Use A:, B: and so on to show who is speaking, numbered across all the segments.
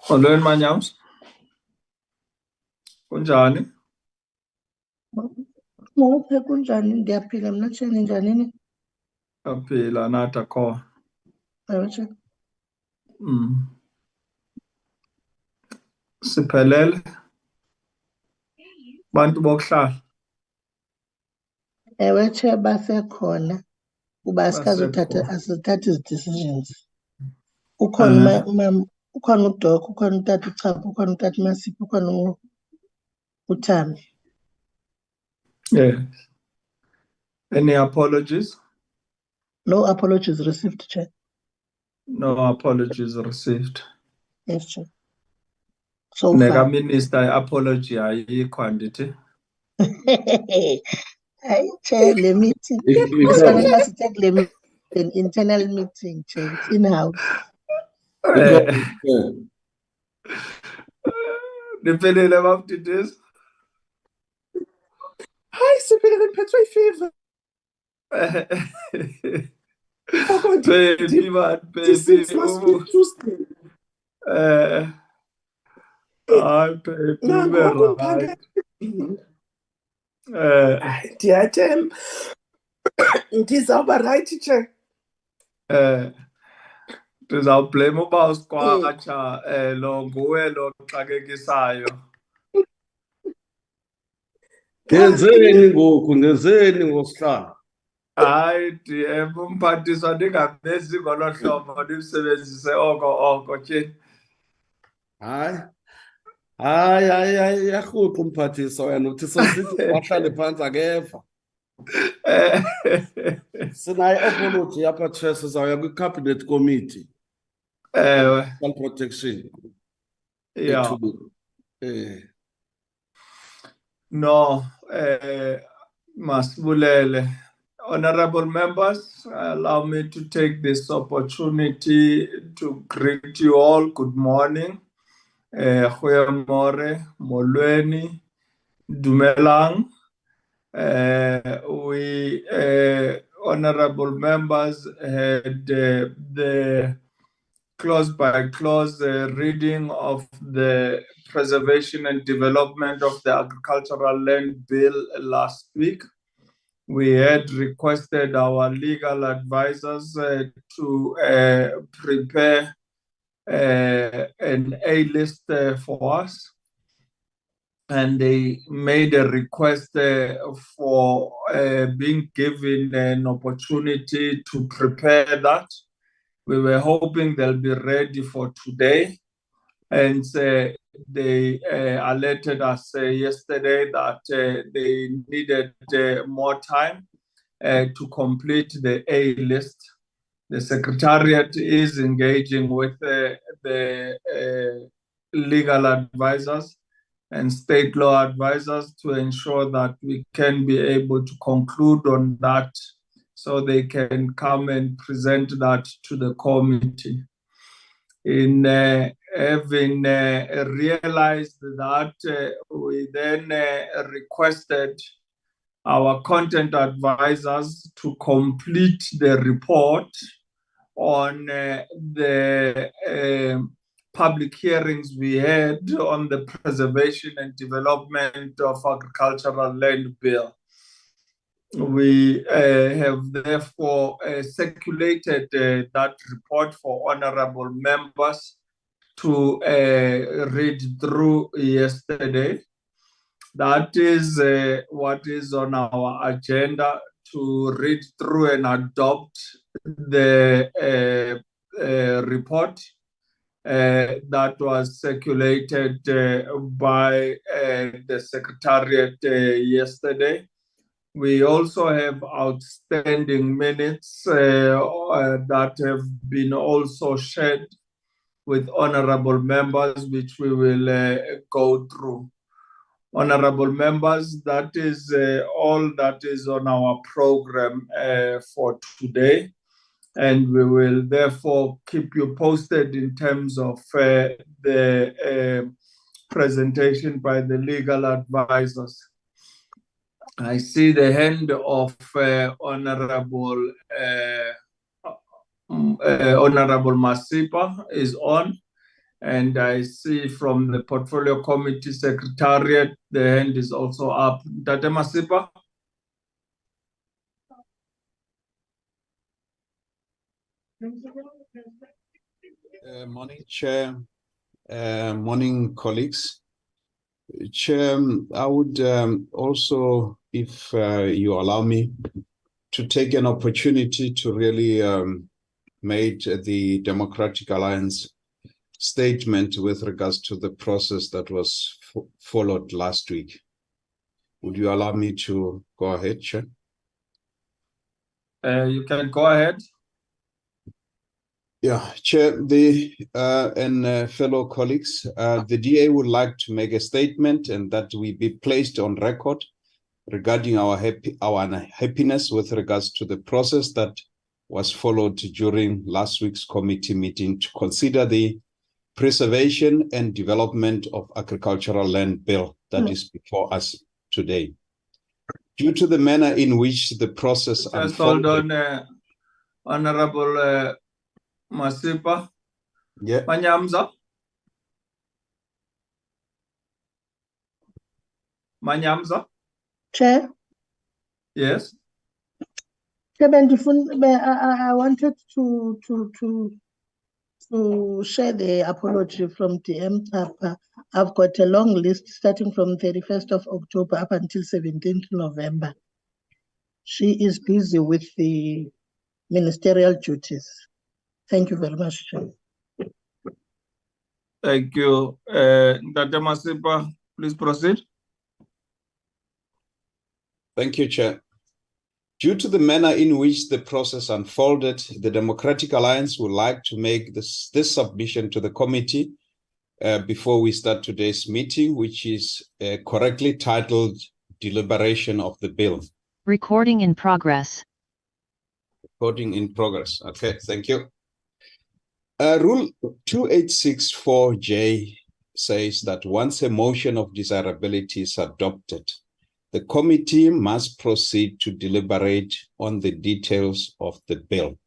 A: Molweni Manyamsa, kunjani?
B: Muphe kunjani? Ndiyaphila mna tsheni, njani ni?
A: Aphila nathi akho.
B: Ewe tsheni.
A: Siphelele bantu bokuhlala
B: Ewe tshe basekhona kuba
A: basekhona.
B: asizithathi ezi-decisions. Ukhona ukhona uDoc, ukhona utata uChapha, ukhona utata uMasipho, ukhona uThami.
A: Yes. Any apologies?
B: No apologies received, tshe.
A: No apologies received.
B: Yes, tshe. So
A: Neka
B: far.
A: minister apology ayikho andithi.
B: Hayi tshe, le meeting. Kufanele uba sithe kule an internal meeting, tshe. It's in-house.
A: Niphelele bafudidisi.
C: Hayi siphele ndiphethwe yi-fever.
A: Baby man, baby. Hayi baby, ube right.
C: Ndiyathi ndizawuba rayithi tshe.
A: Ndizawublame uba usikhwatsha lo nguwe lo xakekisayo.
D: Ngenzeni ngoku, ngenzeni ngosihlalo?
A: Hayi DM umphathiswa ndingavezi ngolo hlobo ndimsebenzise oko tyhini.
D: Hayi yarhuqa umphathiswa wena uthi sosithi bahlale phantsi akeva. Sinayo apology apha tshe, sizawuya kwi-cabinet committee.
A: Ewe.
D: Social protection.
A: Yeah. No, Masibulele. Honorable members, allow me to take this opportunity to greet you all. Good morning. Goeiemorgen, molweni, dumelang. We, honorable members, had the clause-by-clause reading of the Preservation and Development of the Agricultural Land Bill last week. We had requested our legal advisors to prepare an A-list for us, and they made a request for being given an opportunity to prepare that. We were hoping they'll be ready for today, and they alerted us yesterday that they needed more time to complete the A-list. The Secretariat is engaging with the legal advisors and state law advisors to ensure that we can be able to conclude on that so they can come and present that to the committee. In having realized that, we then requested our content advisors to complete the report on the public hearings we had on the Preservation and Development of Agricultural Land Bill. We have therefore circulated that report for honorable members to read through yesterday. That is what is on our agenda, to read through and adopt the report that was circulated by the Secretariat yesterday. We also have outstanding minutes that have been also shared with honorable members, which we will go through. Honorable members, that is all that is on our program for today. And we will therefore keep you posted in terms of the presentation by the legal advisors. I see the hand of Honorable Masipa is on. And I see from the Portfolio Committee Secretariat, the hand is also up. Ntate Masipa?
E: Morning, Chair. Morning, colleagues. Chair, I would also, if you allow me, to take an opportunity to really make the Democratic Alliance statement with regards to the process that was followed last week. Would you allow me to go ahead, Chair?
A: You can go ahead.
E: Yeah, Chair, and fellow colleagues, the DA would like to make a statement and that we be placed on record regarding our unhappiness with regards to the process that was followed during last week's committee meeting to consider the preservation and development of agricultural land bill that is before us today. Due to the manner in which the process
A: Just hold on, Honorable Masipa.
E: Yeah.
A: Manyamza? Manyamza?
B: Chair,
A: Yes.
B: Chair, I wanted to share the apology from DM Tapa. I've got a long list starting from 31st of October up until 17th November. She is busy with the ministerial duties. Thank you very much, Chair.
A: Thank you. Ntate Masipa, please proceed.
E: Thank you, Chair. Due to the manner in which the process unfolded, the Democratic Alliance would like to make this submission to the committee before we start today's meeting, which is correctly titled Deliberation of the Bill.
F: Recording in progress.
E: Recording in progress. Okay, thank you. Rule 2864J says that once a motion of desirability is adopted, the committee must proceed to deliberate on the details of the bill.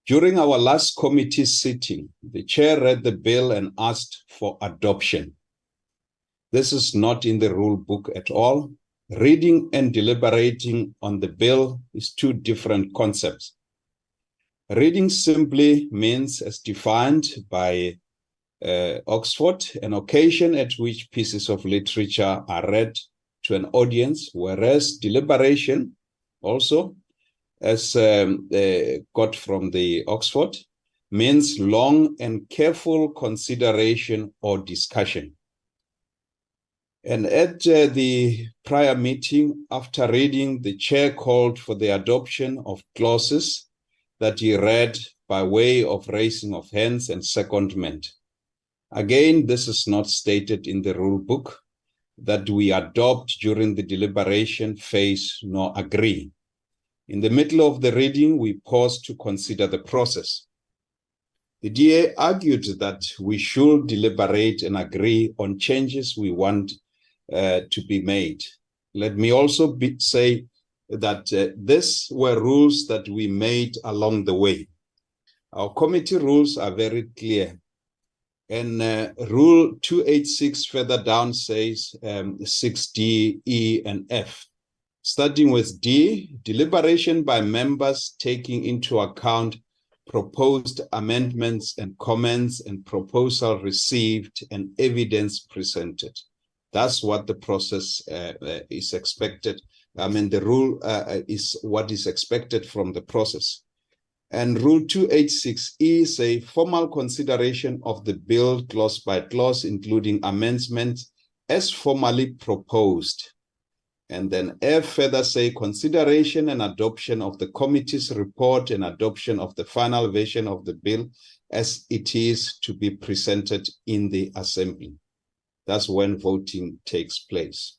E: During our last committee sitting, the chair read the bill and asked for adoption. This is not in the rule book at all. Reading and deliberating on the bill is two different concepts. Reading simply means, as defined by Oxford, an occasion at which pieces of literature are read to an audience, whereas deliberation also, as got from the Oxford, means long and careful consideration or discussion. And at the prior meeting, after reading, the chair called for the adoption of clauses that he read by way of raising of hands and secondment. Again, this is not stated in the rule book that we adopt during the deliberation phase nor agree. In the middle of the reading, we pause to consider the process. The DA argued that we should deliberate and agree on changes we want to be made. Let me also say that these were rules that we made along the way. Our committee rules are very clear. And Rule 286 further down says 6D, E, and F. Starting with D, deliberation by members taking into account proposed amendments and comments and proposal received and evidence presented. That's what the process is expected. The rule is what is expected from the process. And Rule 286E say formal consideration of the bill clause by clause, including amendments as formally proposed. And then F further say consideration and adoption of the committee's report and adoption of the final version of the bill as it is to be presented in the assembly. That's when voting takes place.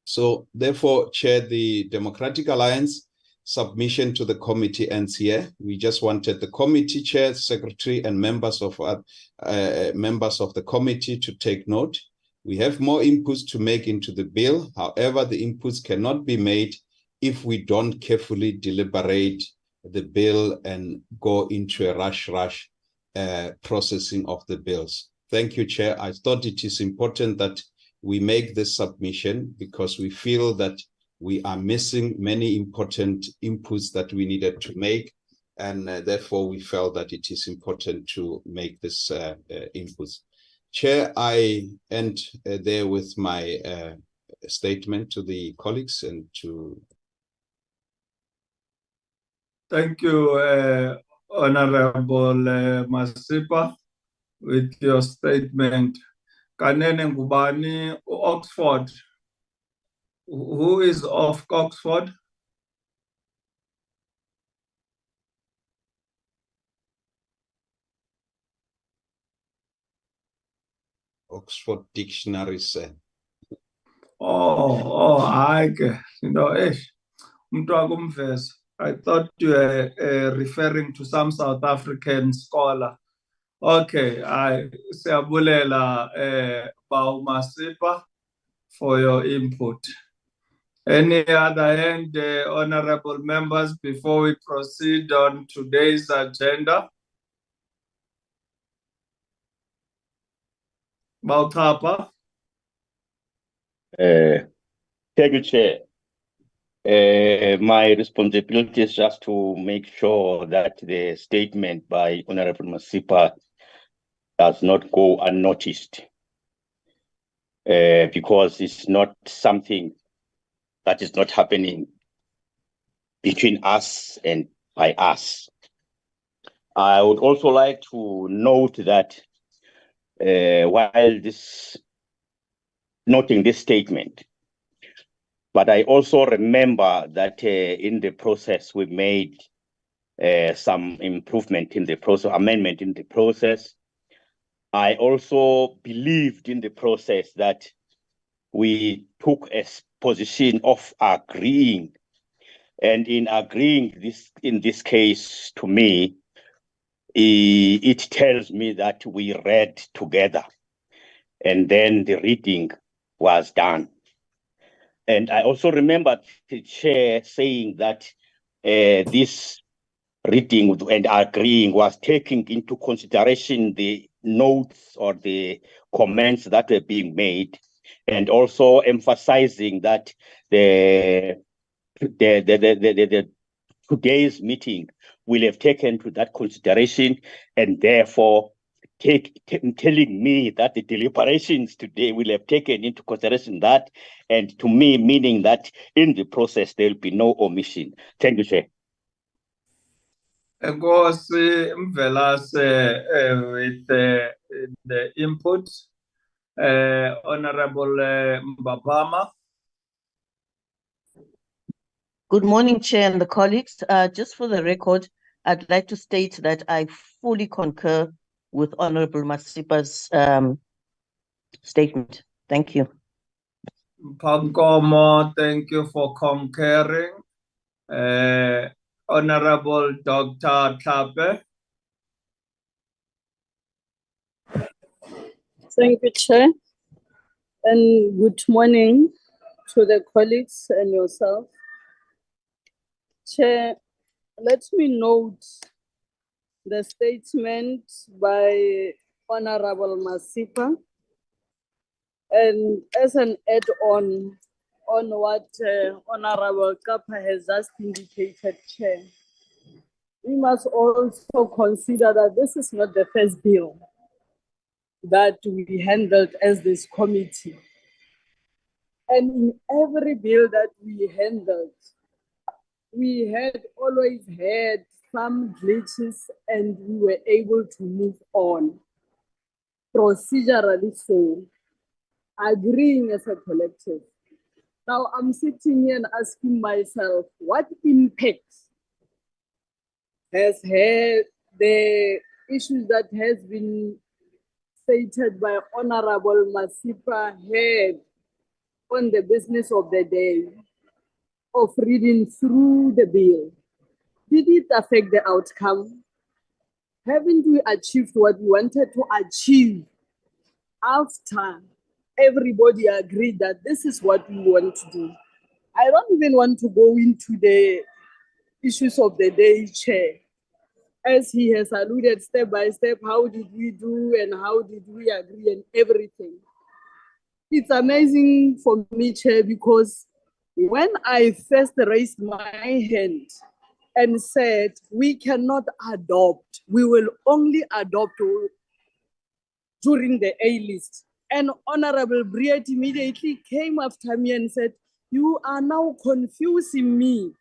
E: So therefore, Chair, the Democratic Alliance submission to the committee ends here. We just wanted the committee chair, secretary, and members of the committee to take note. We have more inputs to make into the bill. However, the inputs cannot be made if we don't carefully deliberate the bill and go into a rush processing of the bills. Thank you, Chair. I thought it is important that we make this submission because we feel that we are missing many important inputs that we needed to make, and therefore we felt that it is important to make this inputs. Chair, I end there with my statement to the colleagues and to...
A: Thank you, Honorable Masipa, with your statement. Kanene Ngubani, Oxford. Who is of Oxford?
E: Oxford Dictionary, sir.
A: I thought you were referring to some South African scholar. Okay, I siyabulela Bawu Masipa for your input. Any other hand, honorable members, before we proceed on today's agenda? Bautapa.
G: Thank you, Chair. My responsibility is just to make sure that the statement by Honorable Masipa does not go unnoticed, because it's not something that is not happening between us and by us. I would also like to note that while noting this statement, but I also remember that in the process we made some improvement in the process, amendment in the process. I also believed in the process that we took a position of agreeing, and in agreeing this, in this case, to me, it tells me that we read together, and then the reading was done. And I also remember the Chair saying that this reading and agreeing was taking into consideration the notes or the comments that were being made, and also emphasizing that the today's meeting will have taken to that consideration, and therefore telling me that the deliberations today will have taken into consideration that, and to me meaning that in the process there will be no omission. Thank you, Chair.
A: Enkosi Mvelase with the input. Honorable Mbabama.
H: Good morning, Chair and the colleagues. Just for the record, I'd like to state that I fully concur with Honorable Masipa's statement. Thank you.
A: Pankomo, thank you for concurring. Honorable Dr. Tape.
I: Thank you, Chair. And good morning to the colleagues and yourself. Chair, let me note the statement by Honorable Masipa, and as an add-on on what Honorable Kapa has just indicated, Chair, we must also consider that this is not the first bill that we handled as this committee. And in every bill that we handled, we had always had some glitches and we were able to move on. Procedurally so, agreeing as a collective. Now I'm sitting here and asking myself, what impact has had the issues that has been stated by Honorable Masipa had on the business of the day of reading through the bill? Did it affect the outcome? Haven't we achieved what we wanted to achieve after everybody agreed that this is what we want to do? I don't even want to go into the issues of the day, Chair. as he has alluded step by step, how did we do and how did we agree and everything. It's amazing for me, Chair, because when I first raised my hand and said, we cannot adopt, we will only adopt during the A-list. And Honorable Briet immediately came after me and said, you are now confusing me.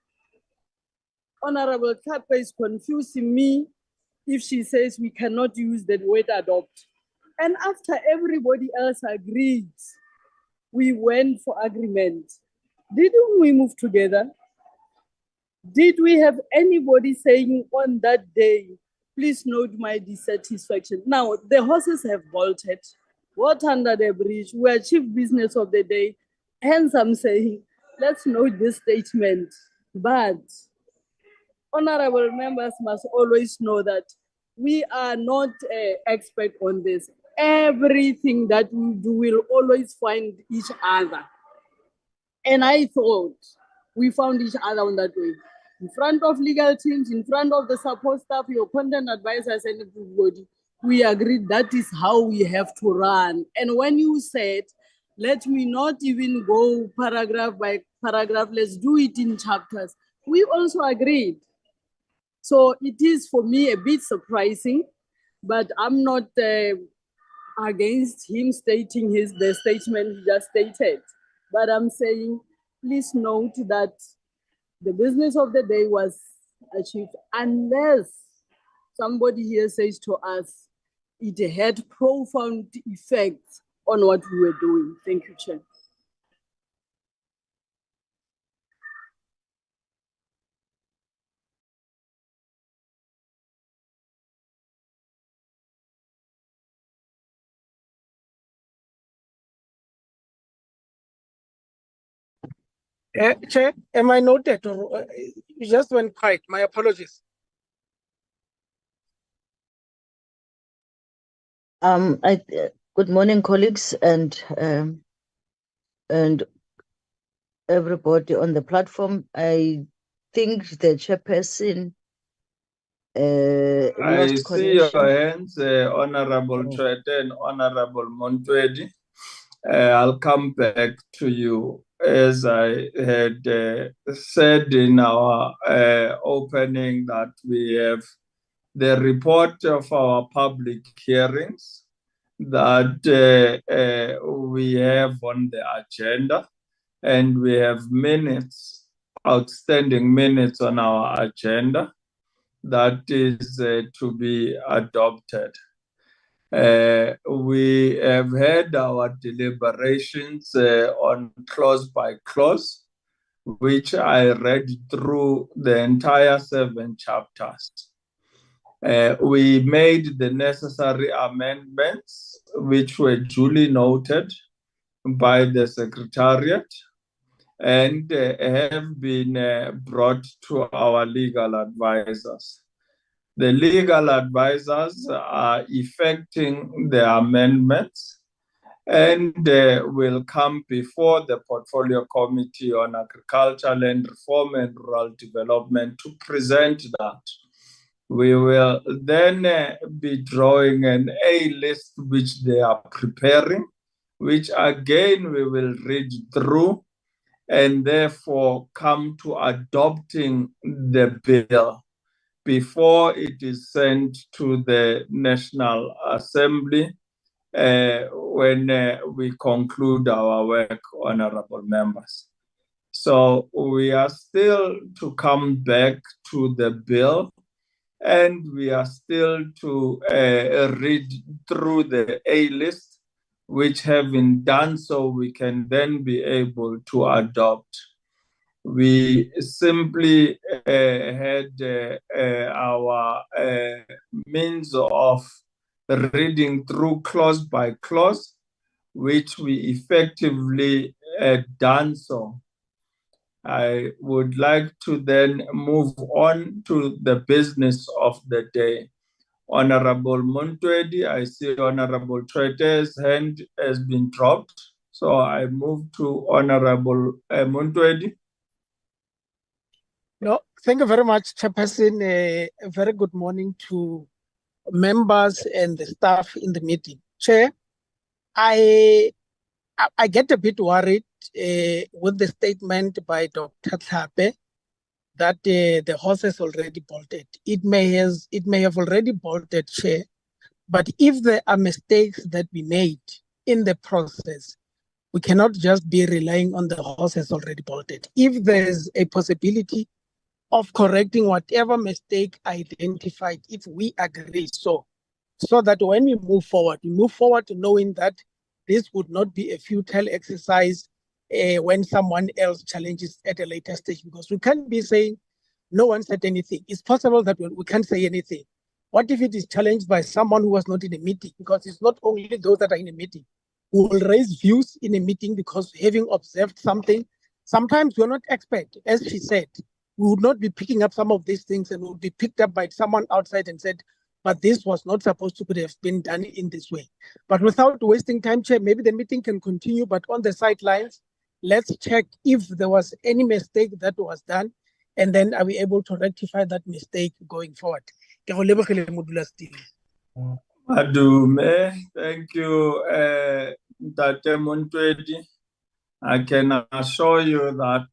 I: Honorable Kappa is confusing me if she says we cannot use the word adopt. And after everybody else agreed, we went for agreement. Didn't we move together? Did we have anybody saying on that day, please note my dissatisfaction? Now, the horses have bolted. What under the bridge? We achieved business of the day. Hence, I'm saying, let's note this statement. But honorable members must always know that we are not expert on this. Everything that we do will always find each other. And I thought we found each other on that way. In front of legal teams, in front of the support staff, your content advisors and everybody, we agreed that is how we have to run. And when you said, let me not even go paragraph by paragraph, let's do it in chapters, we also agreed. So it is for me a bit surprising, but I'm not against him stating the statement he just stated. But I'm saying, please note that the business of the day was achieved unless somebody here says to us, it had profound effects on what we were doing. Thank you, Chair.
C: Chair, am I noted or you just went quiet? My apologies.
H: Good morning, colleagues, and everybody on the platform. I think the chairperson
A: I
H: lost
A: see your
H: connection.
A: hands, Honorable Chwete and Honorable Montwedi. I'll come back to you. As I had said in our opening, that we have the report of our public hearings that we have on the agenda, and we have minutes, outstanding minutes on our agenda that is to be adopted. We have had our deliberations on clause by clause, which I read through the entire 7 chapters. We made the necessary amendments, which were duly noted by the Secretariat and have been brought to our legal advisors. The legal advisors are effecting the amendments and will come before the Portfolio Committee on Agriculture, Land Reform and Rural Development to present that. We will then be drawing an A-list which they are preparing, which again we will read through and therefore come to adopting the bill before it is sent to the National Assembly when we conclude our work, honorable members. So we are still to come back to the bill, and we are still to read through the A-list, which having done so, we can then be able to adopt. We simply had our means of reading through clause by clause, which we effectively done so. I would like to then move on to the business of the day. Honorable Montwedi, I see Honorable Chwete's hand has been dropped. So I move to Honorable Montwedi.
C: No, thank you very much, Chairperson. A very good morning to members and the staff in the meeting. Chair, I get a bit worried with the statement by Dr. Thape that the horse has already bolted. It may have already bolted, Chair, but if there are mistakes that we made in the process, we cannot just be relying on the horse has already bolted. If there's a possibility of correcting whatever mistake identified, if we agree so that when we move forward knowing that this would not be a futile exercise when someone else challenges at a later stage, because we can't be saying no one said anything. It's possible that we can't say anything. What if it is challenged by someone who was not in a meeting? Because it's not only those that are in a meeting who will raise views in a meeting because having observed something, sometimes we're not expert. As she said, we would not be picking up some of these things and would be picked up by someone outside and said, but this was not supposed to have been done in this way. But without wasting time, Chair, maybe the meeting can continue, but on the sidelines, let's check if there was any mistake that was done, and then are we able to rectify that mistake going forward?
A: Madume, thank you, Dr. Montwedi. I can assure you that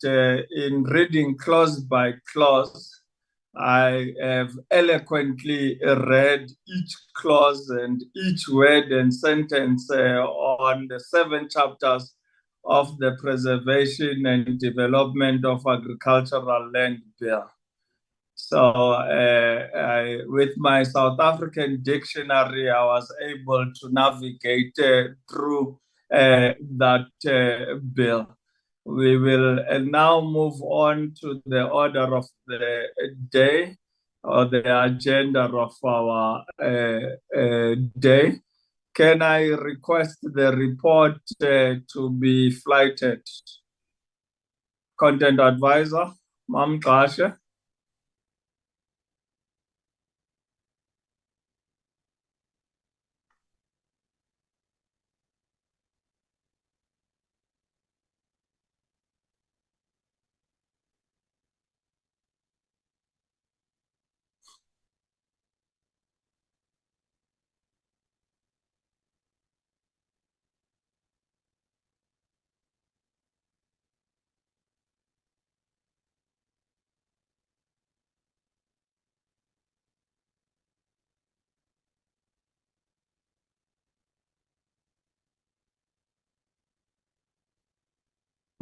A: in reading clause by clause, I have eloquently read each clause and each word and sentence on the 7 chapters of the Preservation and Development of Agricultural Land Bill. So with my South African dictionary, I was able to navigate through that bill. We will now move on to the order of the day or the agenda of our day. Can I request the report to be flighted? Content advisor, Mam Kasha.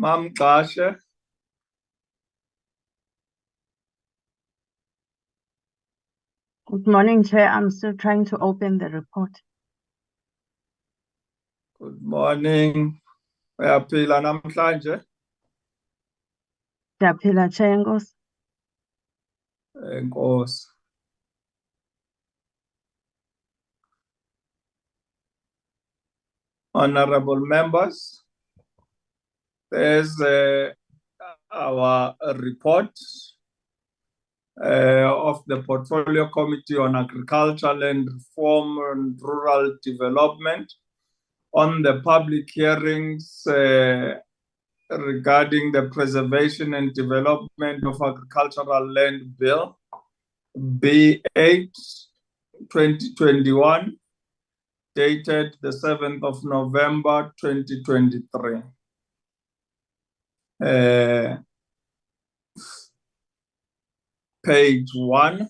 A: Mam Kasha.
J: Good morning, Chair. I'm still trying to open the report.
A: Good morning. Uyaphila namhlanje?
J: Siyaphila, Chair, enkosi.
A: Enkosi. Honorable members, there's our report of the Portfolio Committee on Agriculture, Land Reform and Rural Development on the public hearings regarding the Preservation and Development of Agricultural Land Bill, B8 2021, dated the 7th of November 2023. Page 1.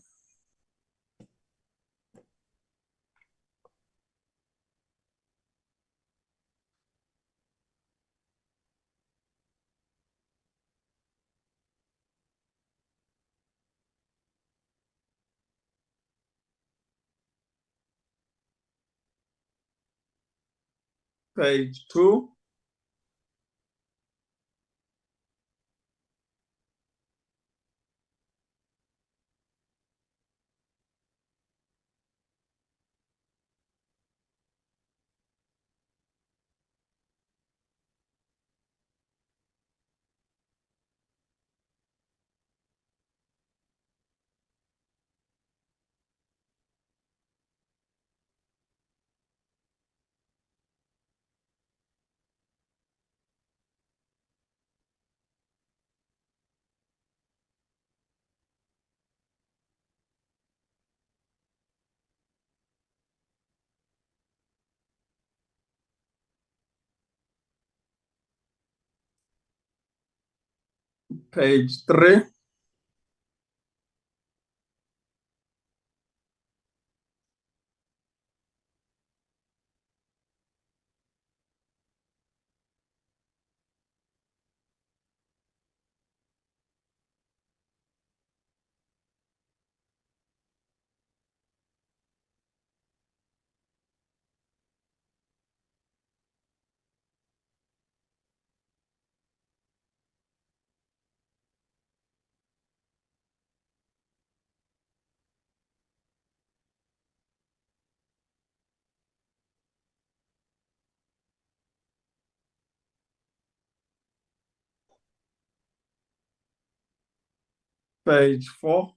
A: Page 2. Page 3. Page 4.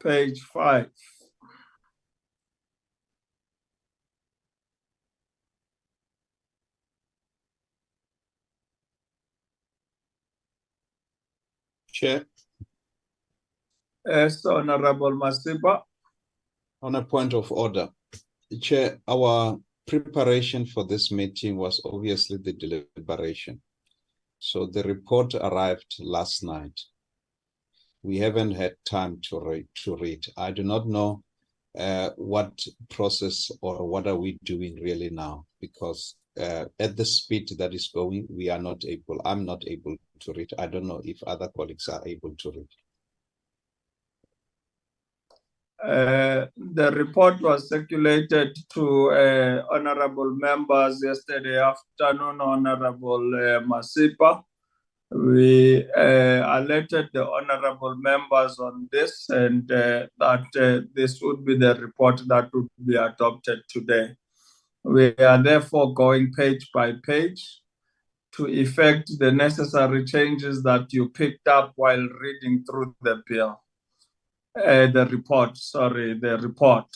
A: Page 5.
E: Chair,
A: Yes, Honorable Masipa.
E: on a point of order. Chair, our preparation for this meeting was obviously the deliberation. So the report arrived last night. We haven't had time to read. I do not know what process or what are we doing really now, because at the speed that is going, I'm not able to read. I don't know if other colleagues are able to read.
A: The report was circulated to honorable members yesterday afternoon, Honorable Masipa. We alerted the honorable members on this, and that this would be the report that would be adopted today. We are therefore going page by page to effect the necessary changes that you picked up while reading through the bill. The report.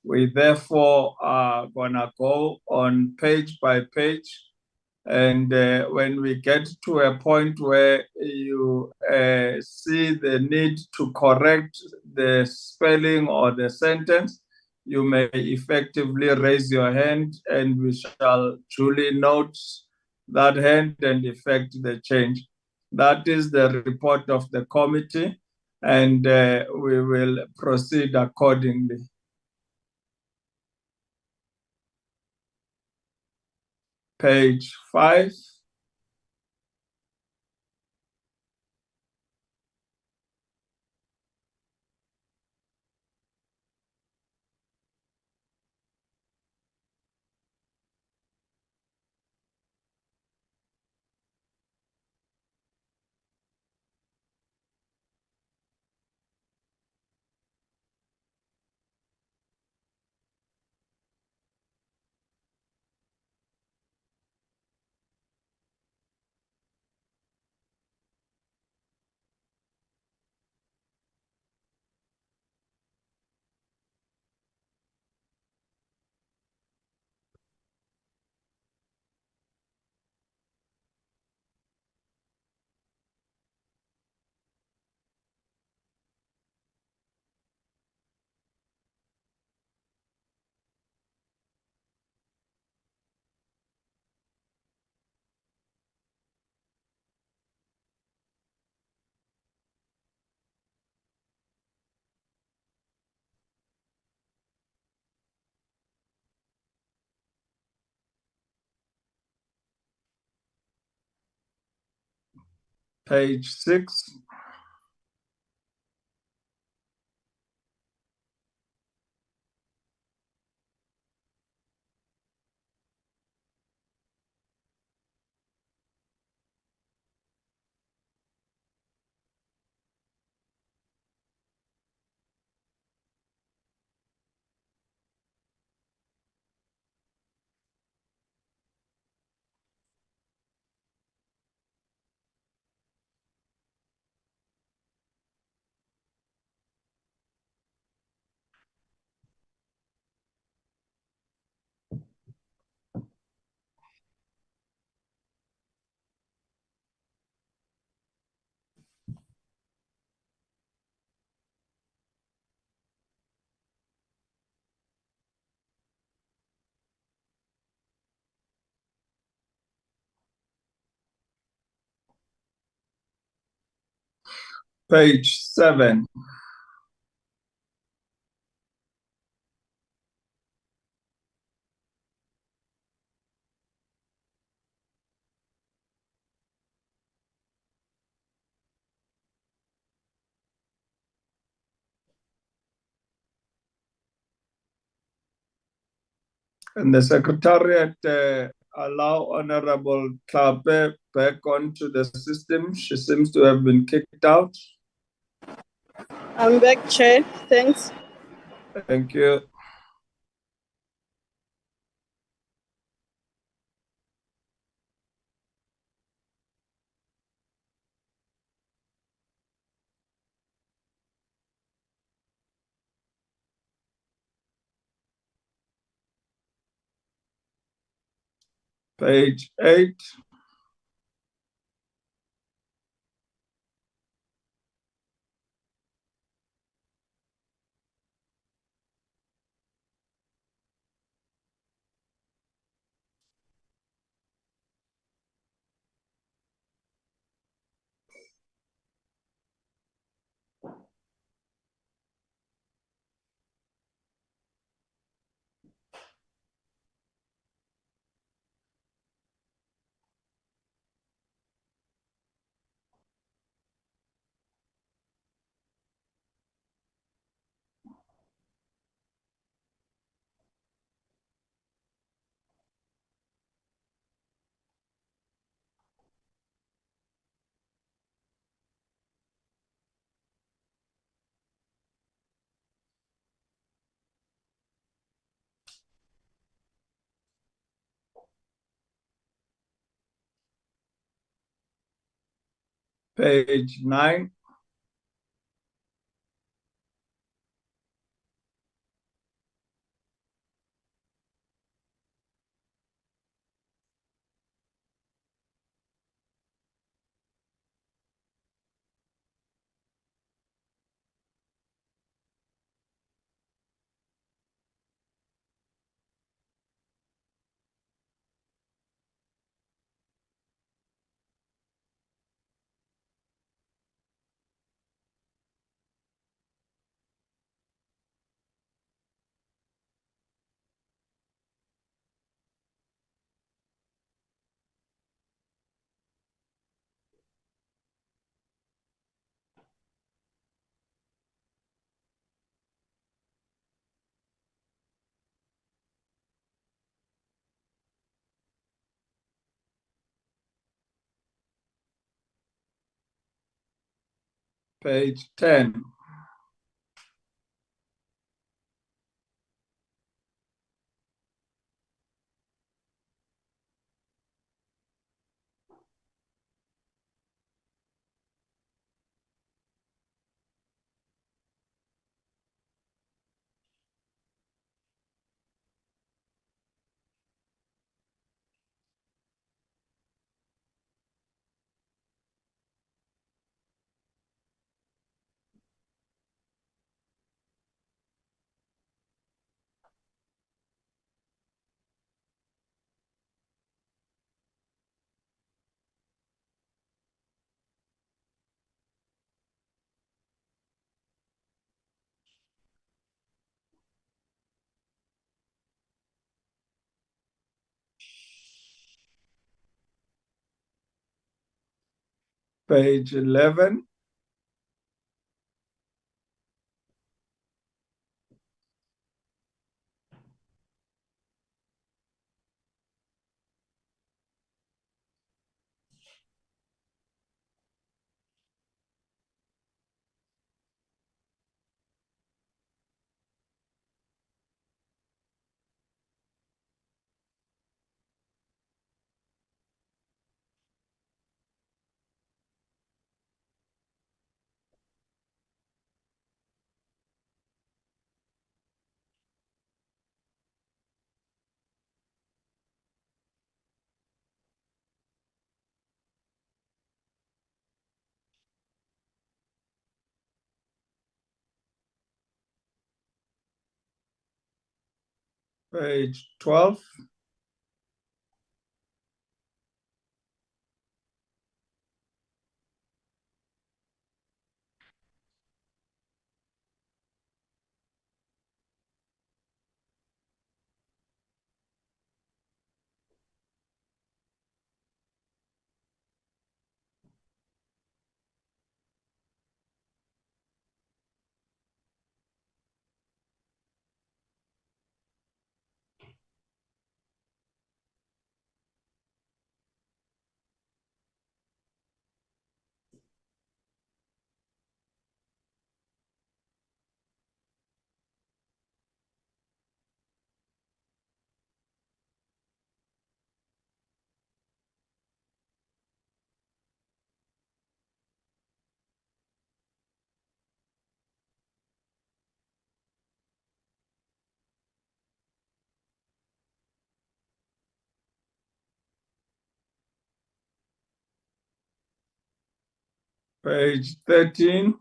A: We therefore are gonna go on page by page, and when we get to a point where you see the need to correct the spelling or the sentence, you may effectively raise your hand, and we shall duly note that hand and effect the change. That is the report of the committee, and we will proceed accordingly. Page 5. Page 6. Page 7. And the Secretariat allow Honorable Klape back onto the system. She seems to have been kicked out.
I: I'm back, Chair. Thanks.
A: Thank you. Page 8. Page 9. Page 10. Page 11. Page 12. Page 13.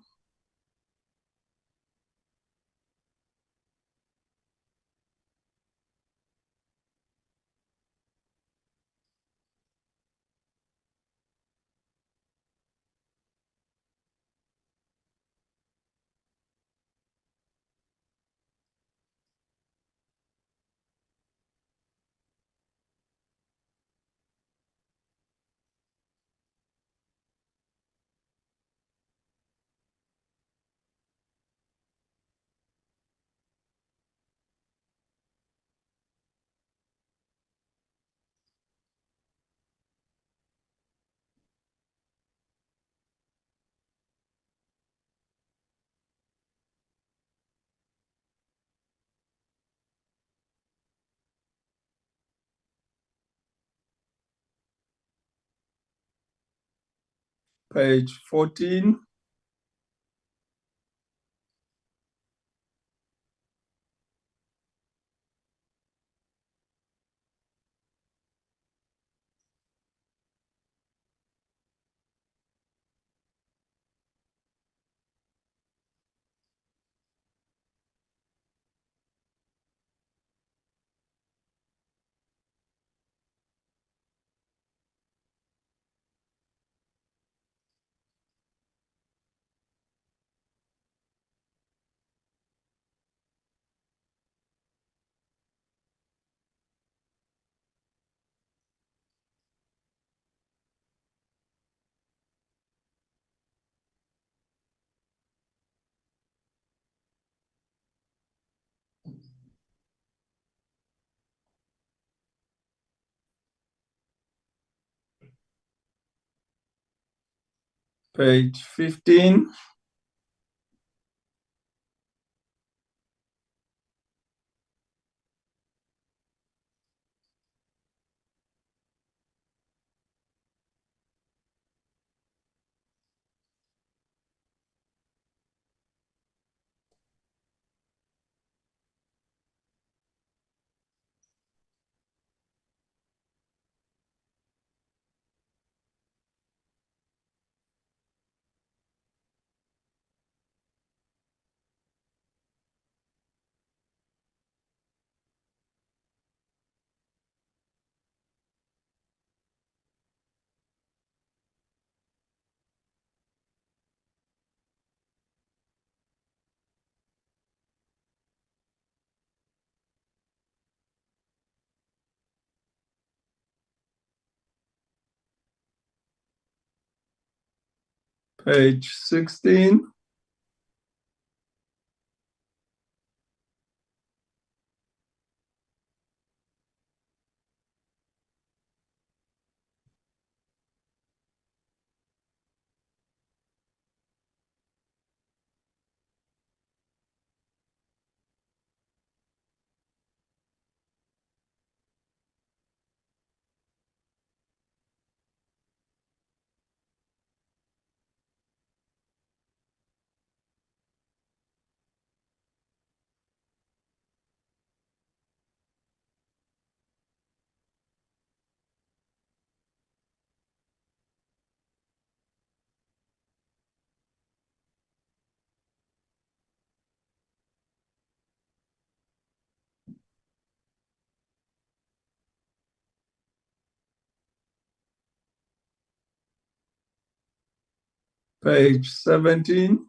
A: Page 14. Page 15. Page 16. Page 17.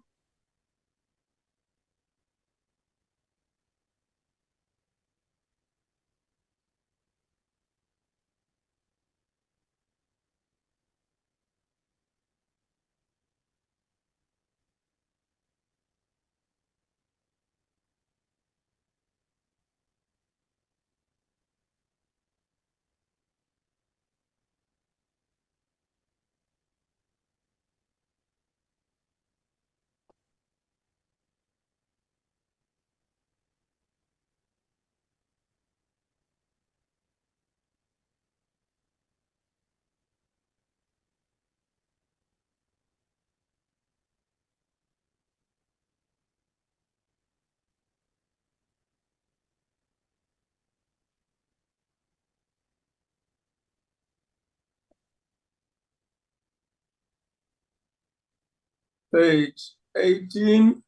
A: Page 18.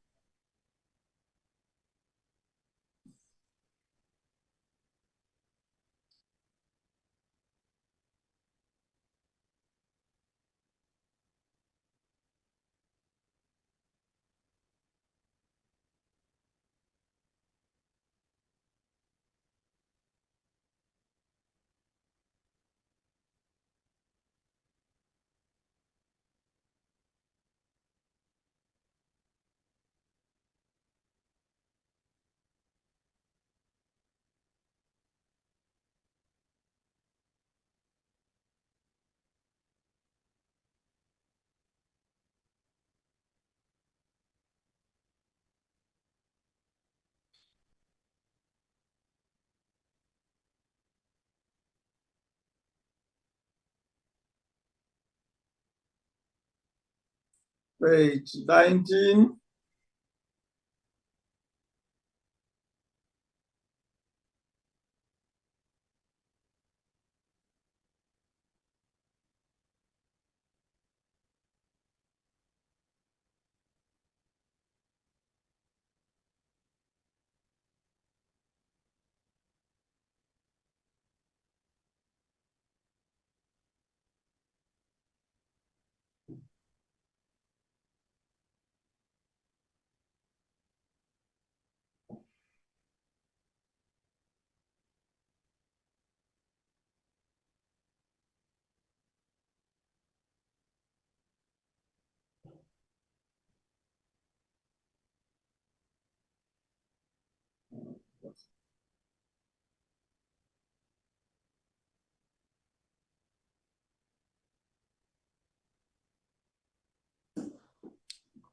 A: Page 19.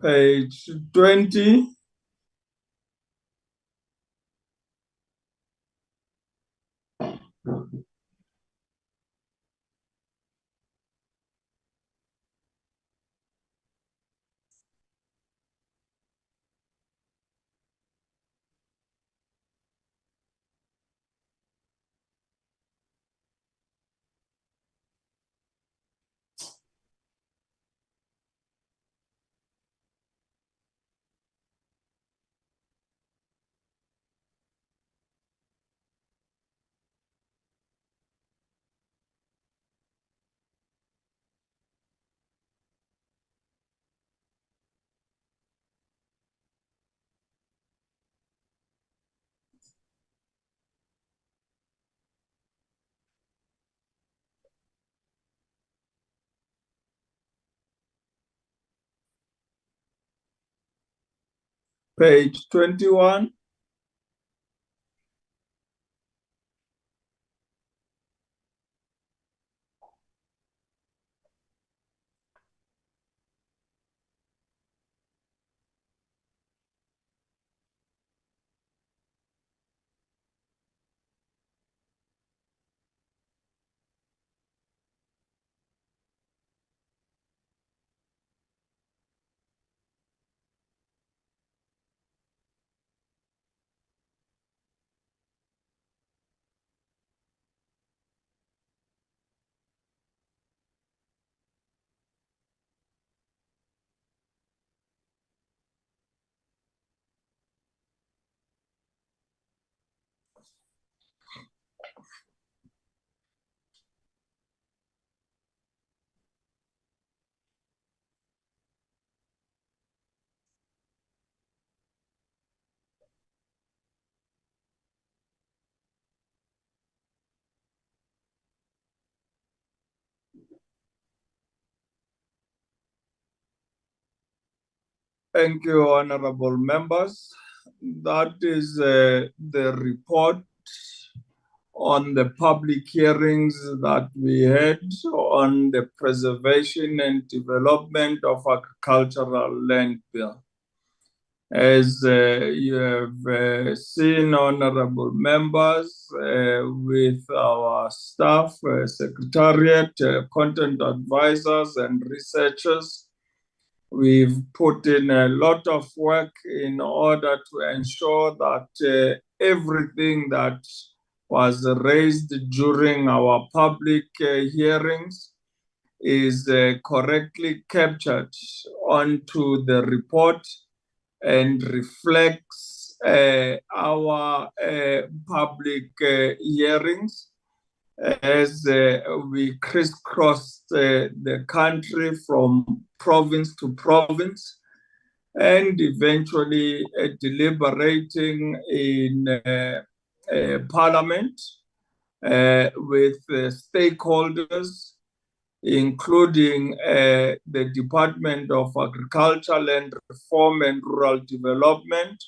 A: Page 20. Page 21. Thank you, honorable members. That is the report on the public hearings that we had on the preservation and development of agricultural land bill. As you have seen, honorable members, with our staff, secretariat, content advisors and researchers, we've put in a lot of work in order to ensure that everything that was raised during our public hearings is correctly captured onto the report and reflects our public hearings as we crisscrossed the country from province to province, and eventually deliberating in Parliament with stakeholders, including the Department of Agriculture, Land Reform and Rural Development.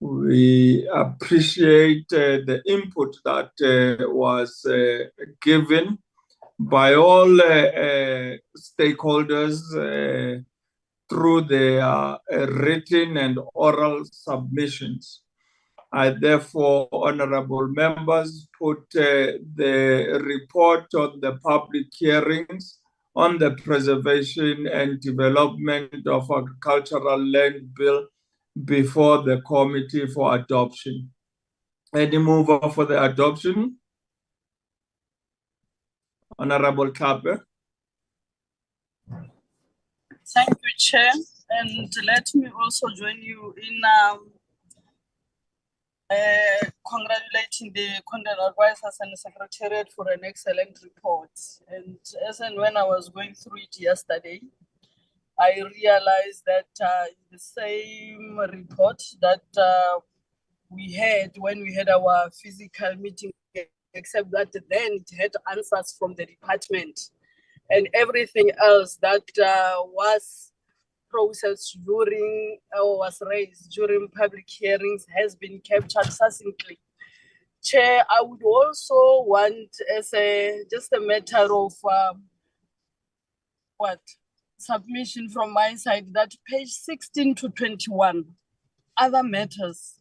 A: We appreciate the input that was given by all stakeholders through their written and oral submissions. I therefore, honorable members, put the report on the public hearings on the Preservation and Development of Agricultural Land Bill before the committee for adoption. Any mover for the adoption? Honorable Tlhape.
I: Thank you, Chair. And let me also join you in congratulating the content advisors and the Secretariat for an excellent report. And as and when I was going through it yesterday, I realized that the same report that we had when we had our physical meeting, except that then it had answers from the department, and everything else that was processed during or was raised during public hearings has been captured succinctly. Chair, I would also want, as just a matter of submission from my side, that page 16 to 21, other matters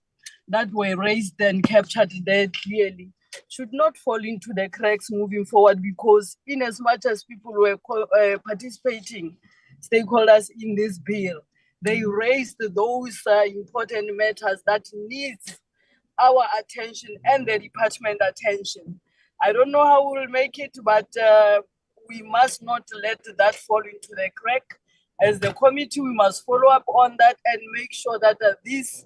I: that were raised and captured there clearly should not fall into the cracks moving forward, because in as much as people were participating, stakeholders in this bill, they raised those important matters that needs our attention and the department attention. I don't know how we'll make it, but we must not let that fall into the crack. As the committee, we must follow up on that and make sure that these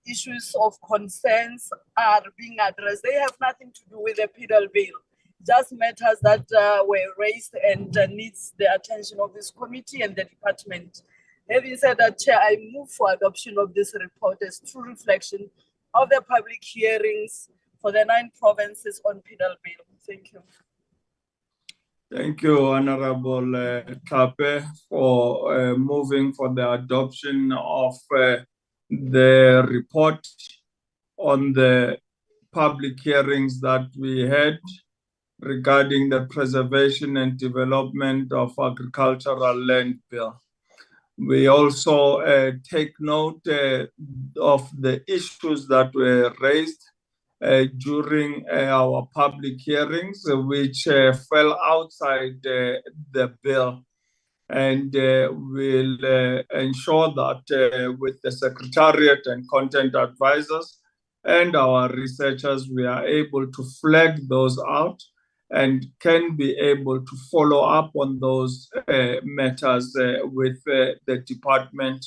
I: issues of concerns are being addressed. They have nothing to do with the penal bill, just matters that were raised and needs the attention of this committee and the department. Having said that, Chair, I move for adoption of this report as true reflection of the public hearings for the 9 provinces on penal bill. Thank you.
A: Thank you, Honorable Tlhape, for moving for the adoption of the report on the public hearings that we had regarding the Preservation and Development of Agricultural Land Bill. We also take note of the issues that were raised during our public hearings, which fell outside the bill. And we'll ensure that with the Secretariat and content advisors and our researchers, we are able to flag those out and can be able to follow up on those matters with the department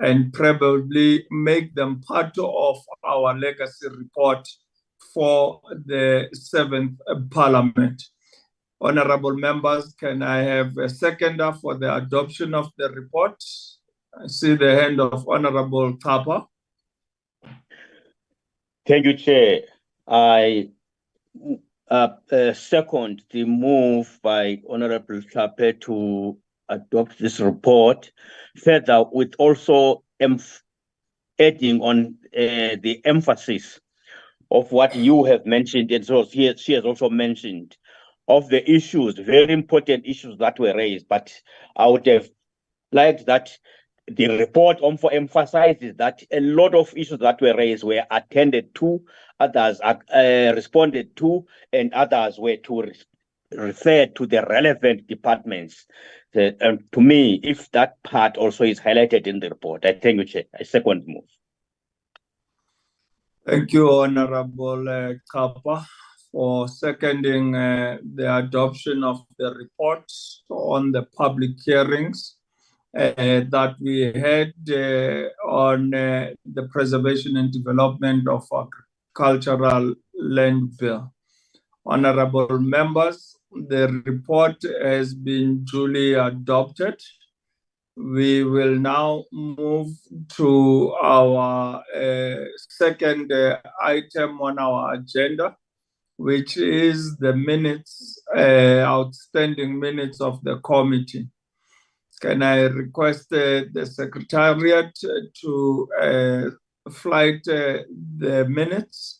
A: and probably make them part of our legacy report for the 7th Parliament. Honorable members, can I have a seconder for the adoption of the report? I see the hand of Honorable Tlhape.
G: Thank you, Chair. I second the move by Honorable Tlhape to adopt this report, further with also adding on the emphasis of what you have mentioned, and so she has also mentioned of the issues, very important issues that were raised. But I would have liked that the report also emphasizes that a lot of issues that were raised were attended to, others are responded to, and others were to refer to the relevant departments. And to me, if that part also is highlighted in the report, I thank you, Chair. I second move.
A: Thank you, Honorable Tlhape, for seconding the adoption of the report on the public hearings that we had on the preservation and development of agricultural land bill. Honorable members, the report has been duly adopted. We will now move to our second item on our agenda, which is the minutes, outstanding minutes of the committee. Can I request the Secretariat to flight the minutes?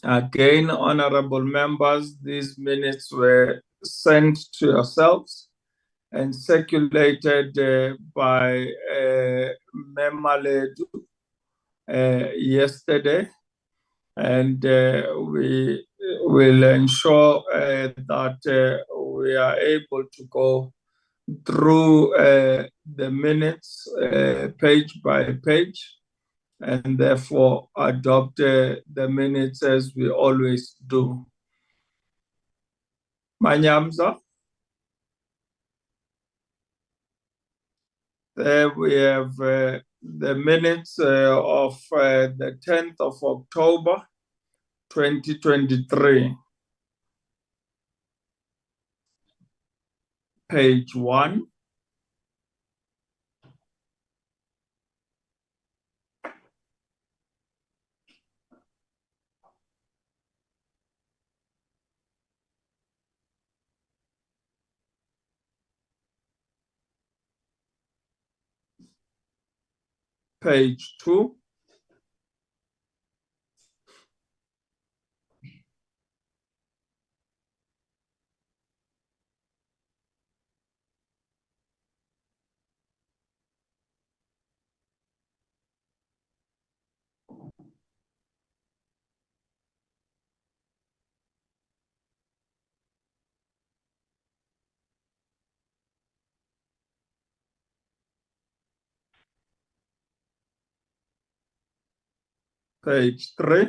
A: Again, honorable members, these minutes were sent to yourselves and circulated by Memaledu yesterday, and we will ensure that we are able to go through the minutes page by page, and therefore adopt the minutes as we always do. Manyamza. There we have the minutes of the 10th of October, 2023. Page 1. Page 2. Page 3.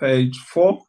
A: Page 4.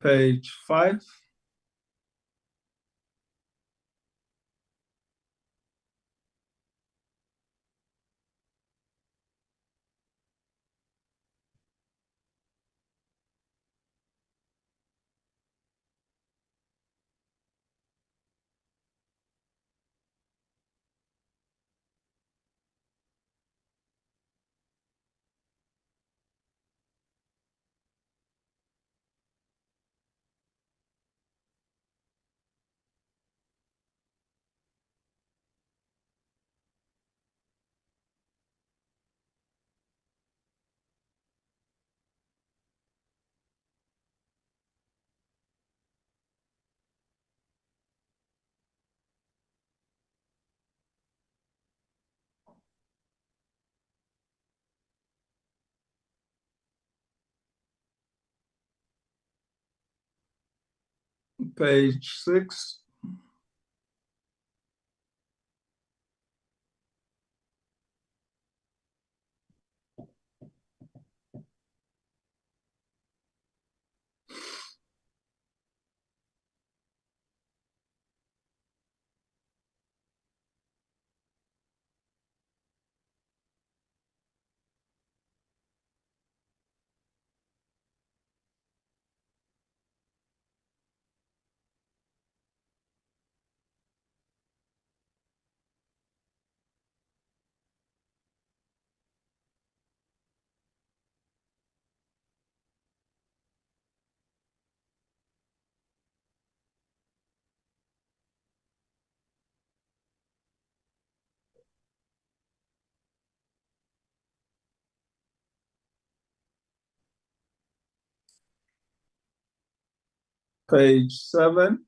A: Page 5. Page 6. Page 7.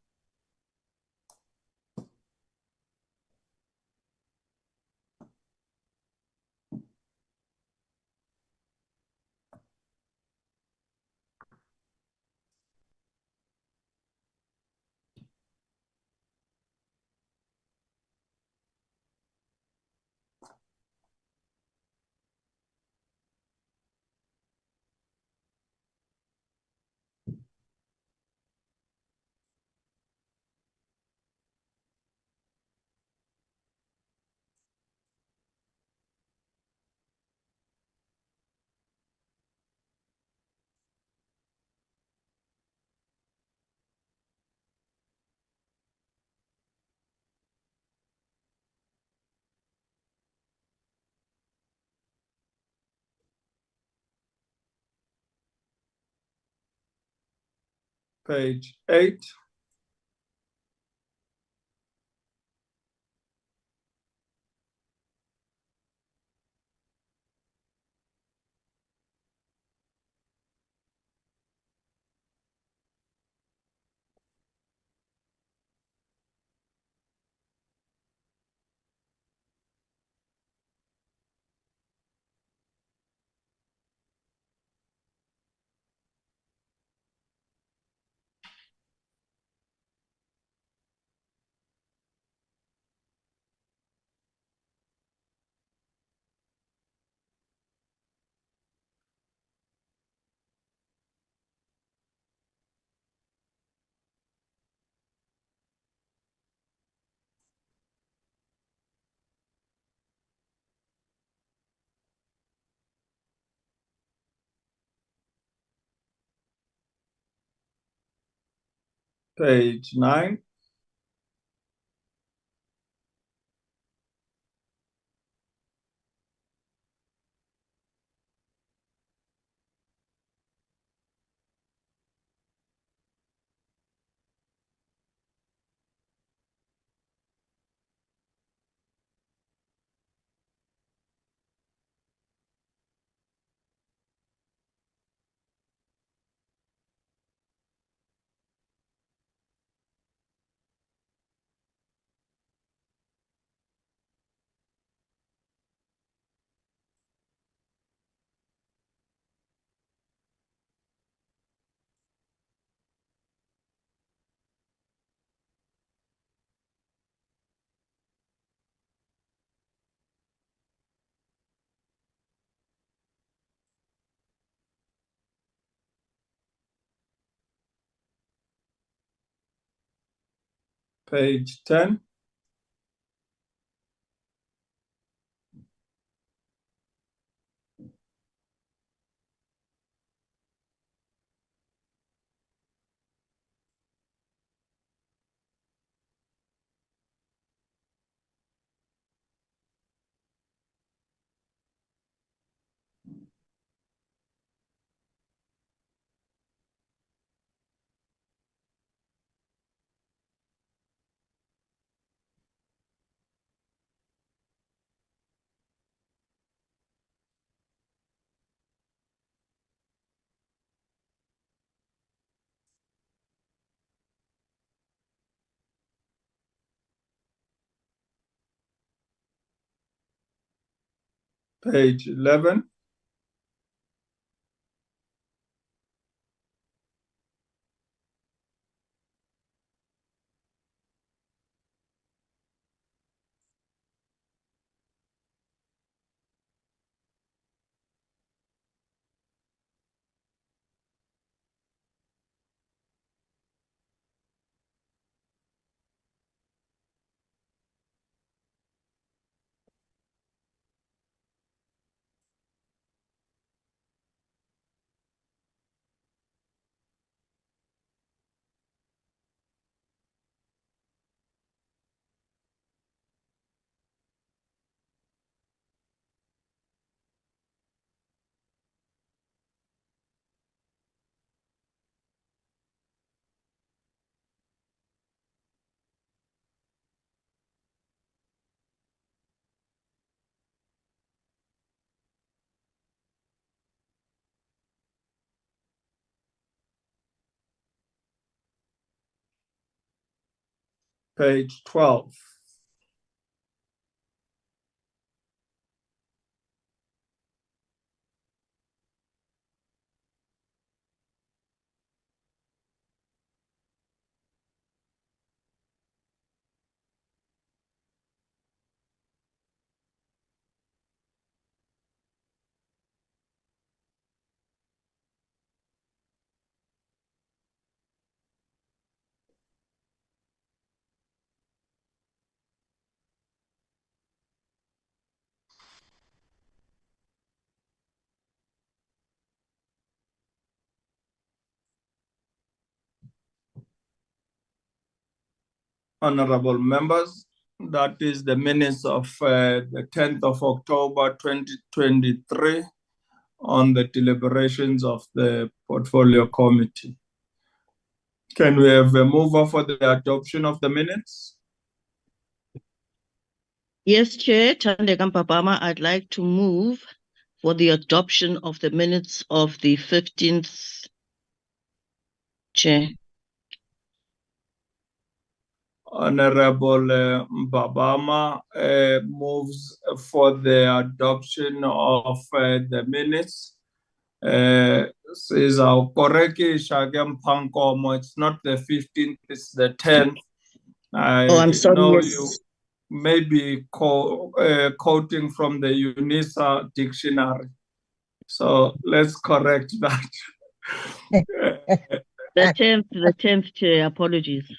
A: Page 8. Page 9. Page 10. Page 11. Page 12. Honorable members, that is the minutes of the 10th of October 2023 on the deliberations of the Portfolio Committee. Can we have a mover for the adoption of the minutes?
H: Yes, Chair, Thandeka Mpabama, I'd like to move for the adoption of the minutes of the 15th, Chair.
A: Honorable Mpabama moves for the adoption of the minutes. Says our correct Shagam Pankomo, it's not the 15th, it's the 10th.
H: I'm sorry,
A: know
H: yes.
A: you may be quoting from the UNISA dictionary. So let's correct that.
H: The 10th, Chair, apologies.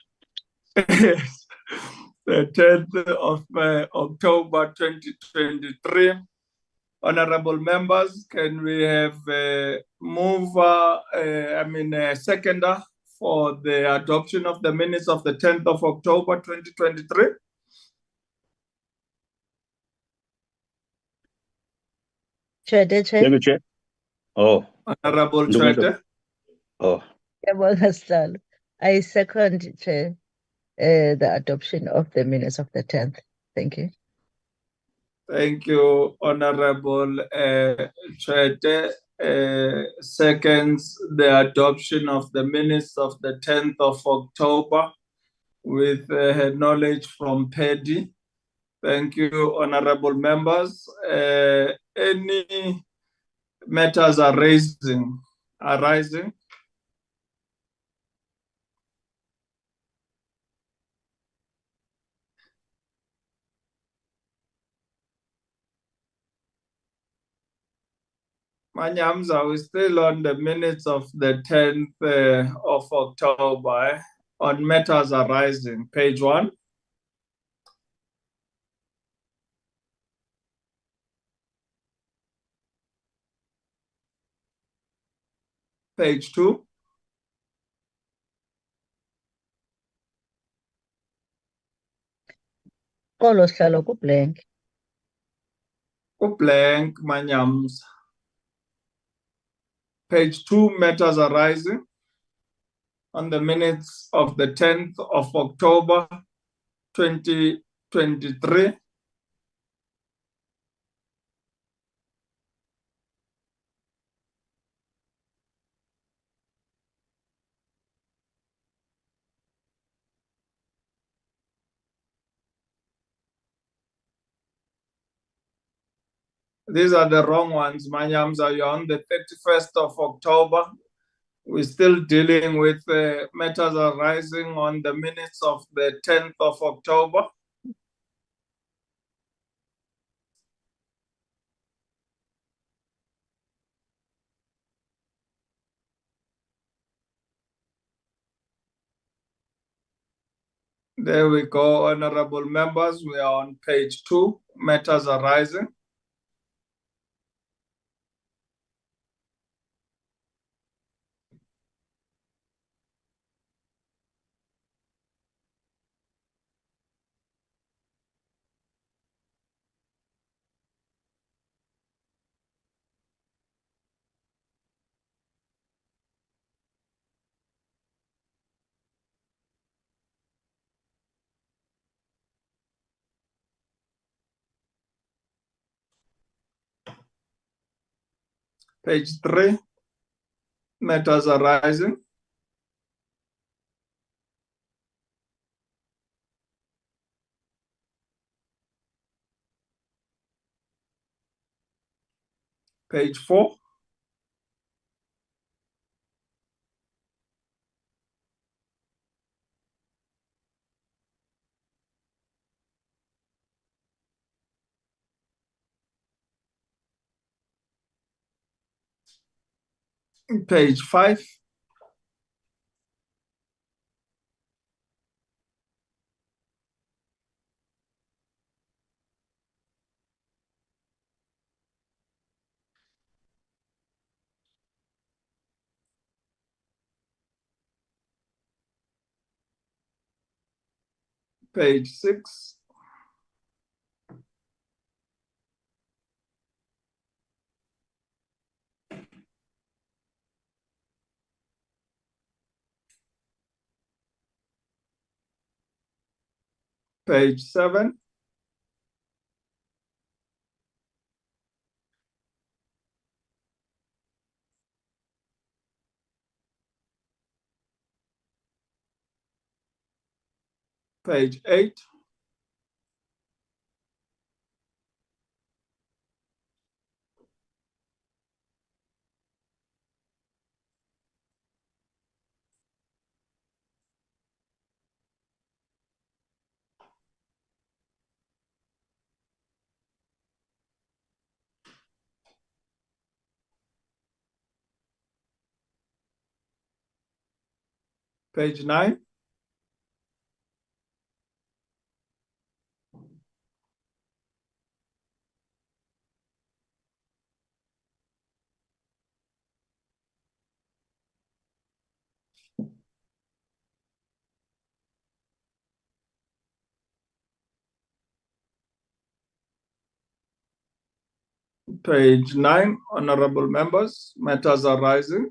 A: Yes, the 10th of October 2023. Honorable members, can we have a mover, a seconder for the adoption of the minutes of the 10th of October 2023?
G: Thank you, Chair. Oh.
A: Honorable Chwete.
G: Oh.
K: I second, Chair, the adoption of the minutes of the 10th. Thank you.
A: Thank you, Honorable Chwete. Seconds the adoption of the minutes of the 10th of October with knowledge from Paddy. Thank you, honorable members. Any matters arising? Manyamza, we're still on the minutes of the 10th of October on matters arising, page 1. Page 2.
K: Blank.
A: Blank, Manyamza. Page 2, matters arising on the minutes of the 10th of October 2023. These are the wrong ones, Manyamza. You're on the 31st of October. We're still dealing with matters arising on the minutes of the 10th of October. There we go, honorable members. We are on page 2, matters arising. Page 3, matters arising. Page 4. Page 5. Page 6. Page 7. Page 8. Page 9. Page 9, honorable members, matters arising.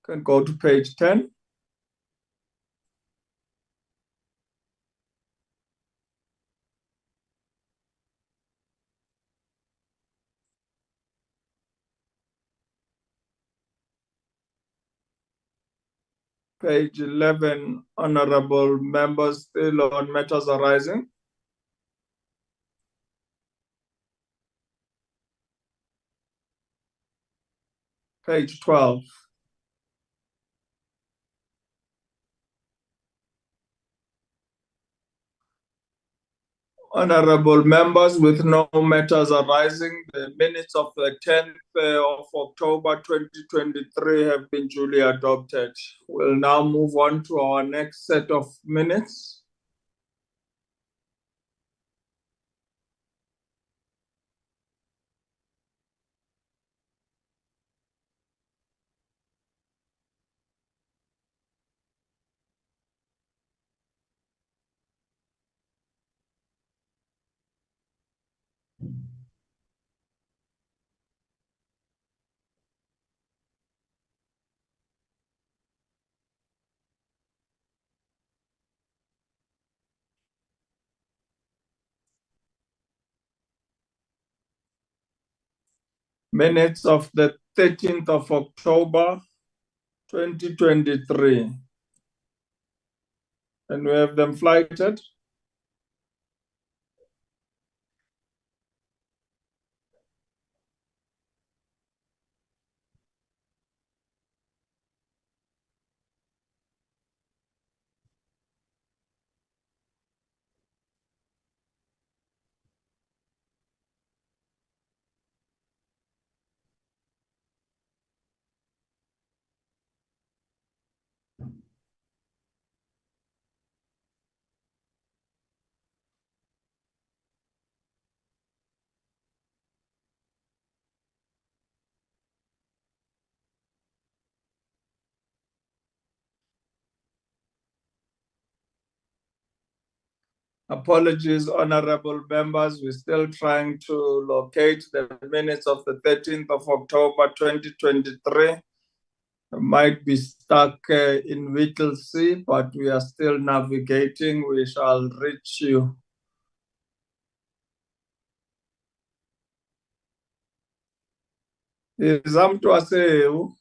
A: Can go to page 10. Page 11, honorable members, still on matters arising. Page 12. Honorable members, with no matters arising, the minutes of the 10th of October 2023 have been duly adopted. We'll now move on to our next set of minutes. Minutes of the 13th of October 2023. And we have them flighted. Apologies, honorable members. We're still trying to locate the minutes of the 13th of October 2023. Might be stuck in Whittlesea, but we are still navigating. We shall reach you. Izamtu aseu.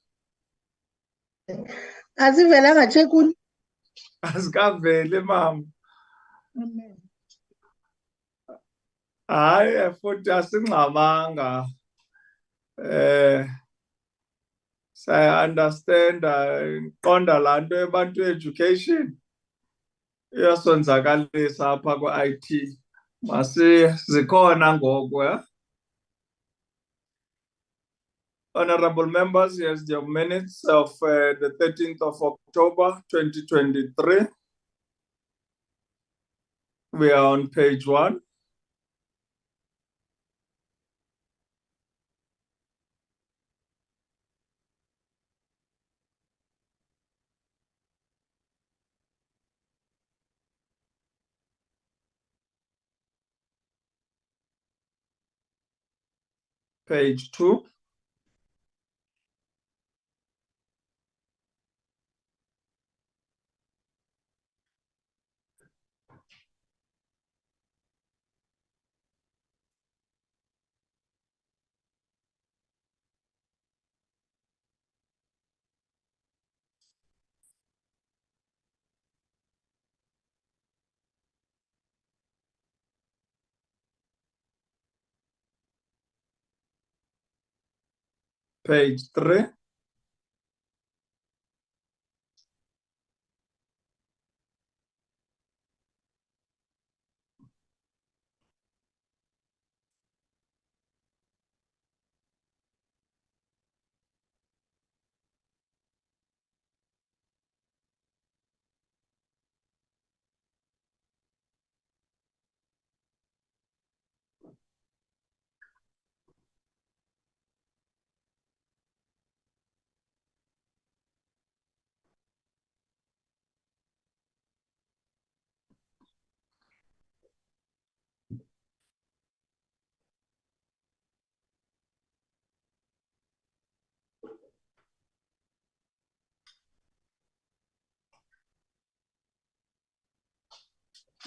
B: Asivelanga chekuni.
A: Asikaveli, ma'am. Hayi futhi asingxamanga. Saya-understanda qonda laa nto ebantu education iyasonzakalisa apha kwe-IT. Zikhona ngoku, Honorable members, here's the minutes of the 13th of October 2023. We are on page 1. Page 2. Page 3.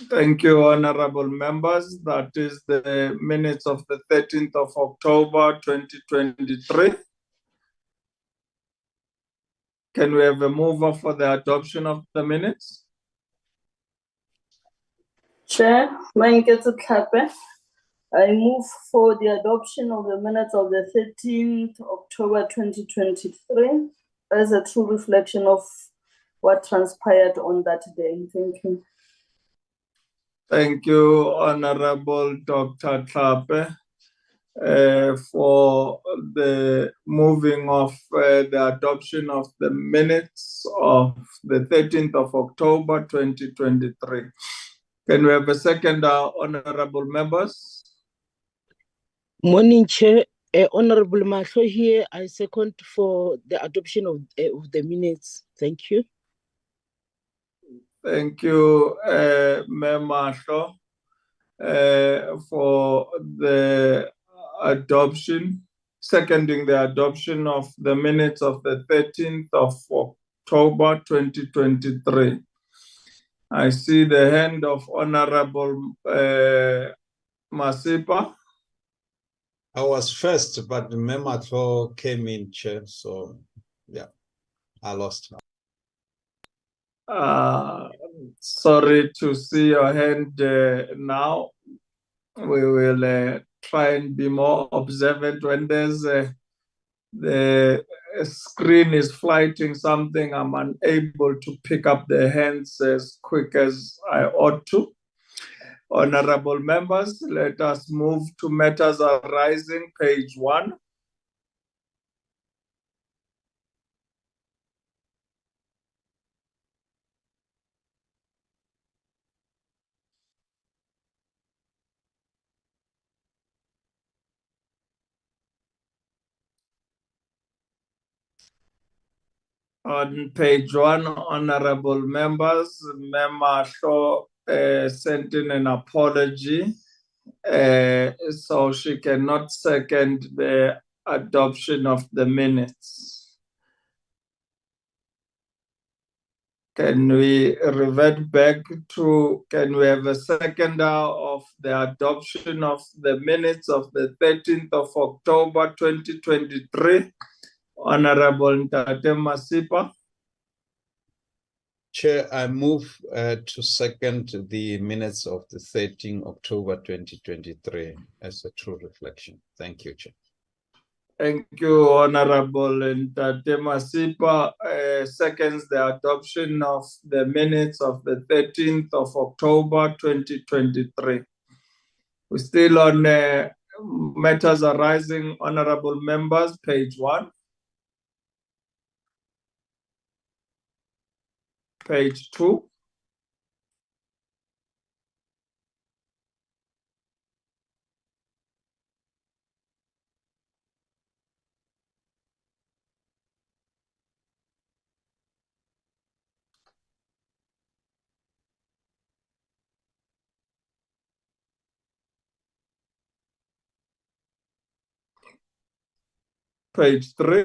A: Thank you, honorable members. That is the minutes of the 13th of October 2023. Can we have a mover for the adoption of the minutes?
I: Chair, Manketso Tlhape, I move for the adoption of the minutes of the 13th October 2023 as a true reflection of what transpired on that day. Thank you.
A: Thank you, Honorable Dr. Tlhape, for the moving of the adoption of the minutes of the 13th of October 2023. Can we have a second, honorable members?
C: Morning, Chair. Honorable Mahlo here. I second for the adoption of the minutes. Thank you.
A: Thank you, Mahlo, for the adoption, seconding the adoption of the minutes of the 13th of October 2023. I see the hand of Honorable Masipa.
E: I was first, but Mematlo came in, Chair, so yeah, I lost.
A: Sorry to see your hand now. We will try and be more observant when there's the screen is flighting something. I'm unable to pick up the hands as quick as I ought to. Honorable members, let us move to matters arising, page 1. On page 1, honorable members, Mahlo sent in an apology, so she cannot second the adoption of the minutes. Can we revert back to, can we have a seconder of the adoption of the minutes of the 13th of October 2023? Honorable Ntate Masipa.
E: Chair, I move to second the minutes of the 13 October 2023 as a true reflection. Thank you, Chair.
A: Thank you, Honorable Ntate Masipa. Seconds the adoption of the minutes of the 13th of October 2023. We're still on matters arising, honorable members, page 1. Page 2. Page 3.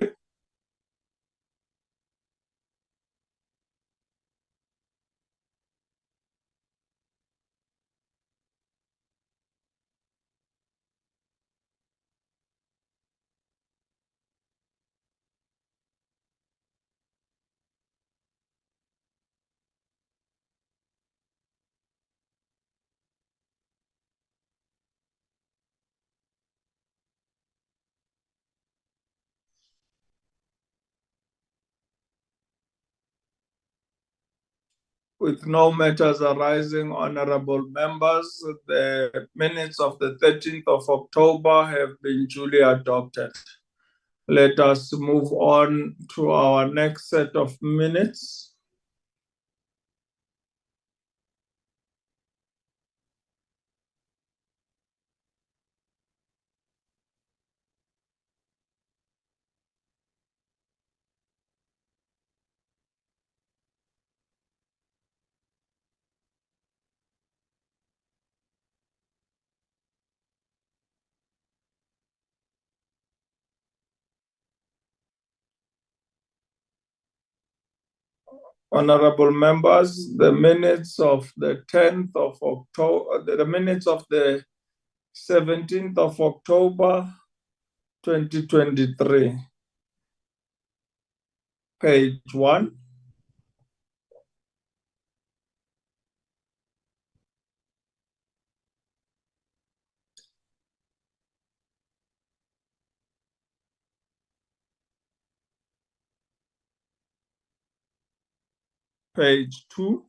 A: With no matters arising, honorable members, the minutes of the 13th of October have been duly adopted. Let us move on to our next set of minutes. Honorable members, the minutes of the 10th of October, the minutes of the 17th of October 2023. Page 1. Page 2.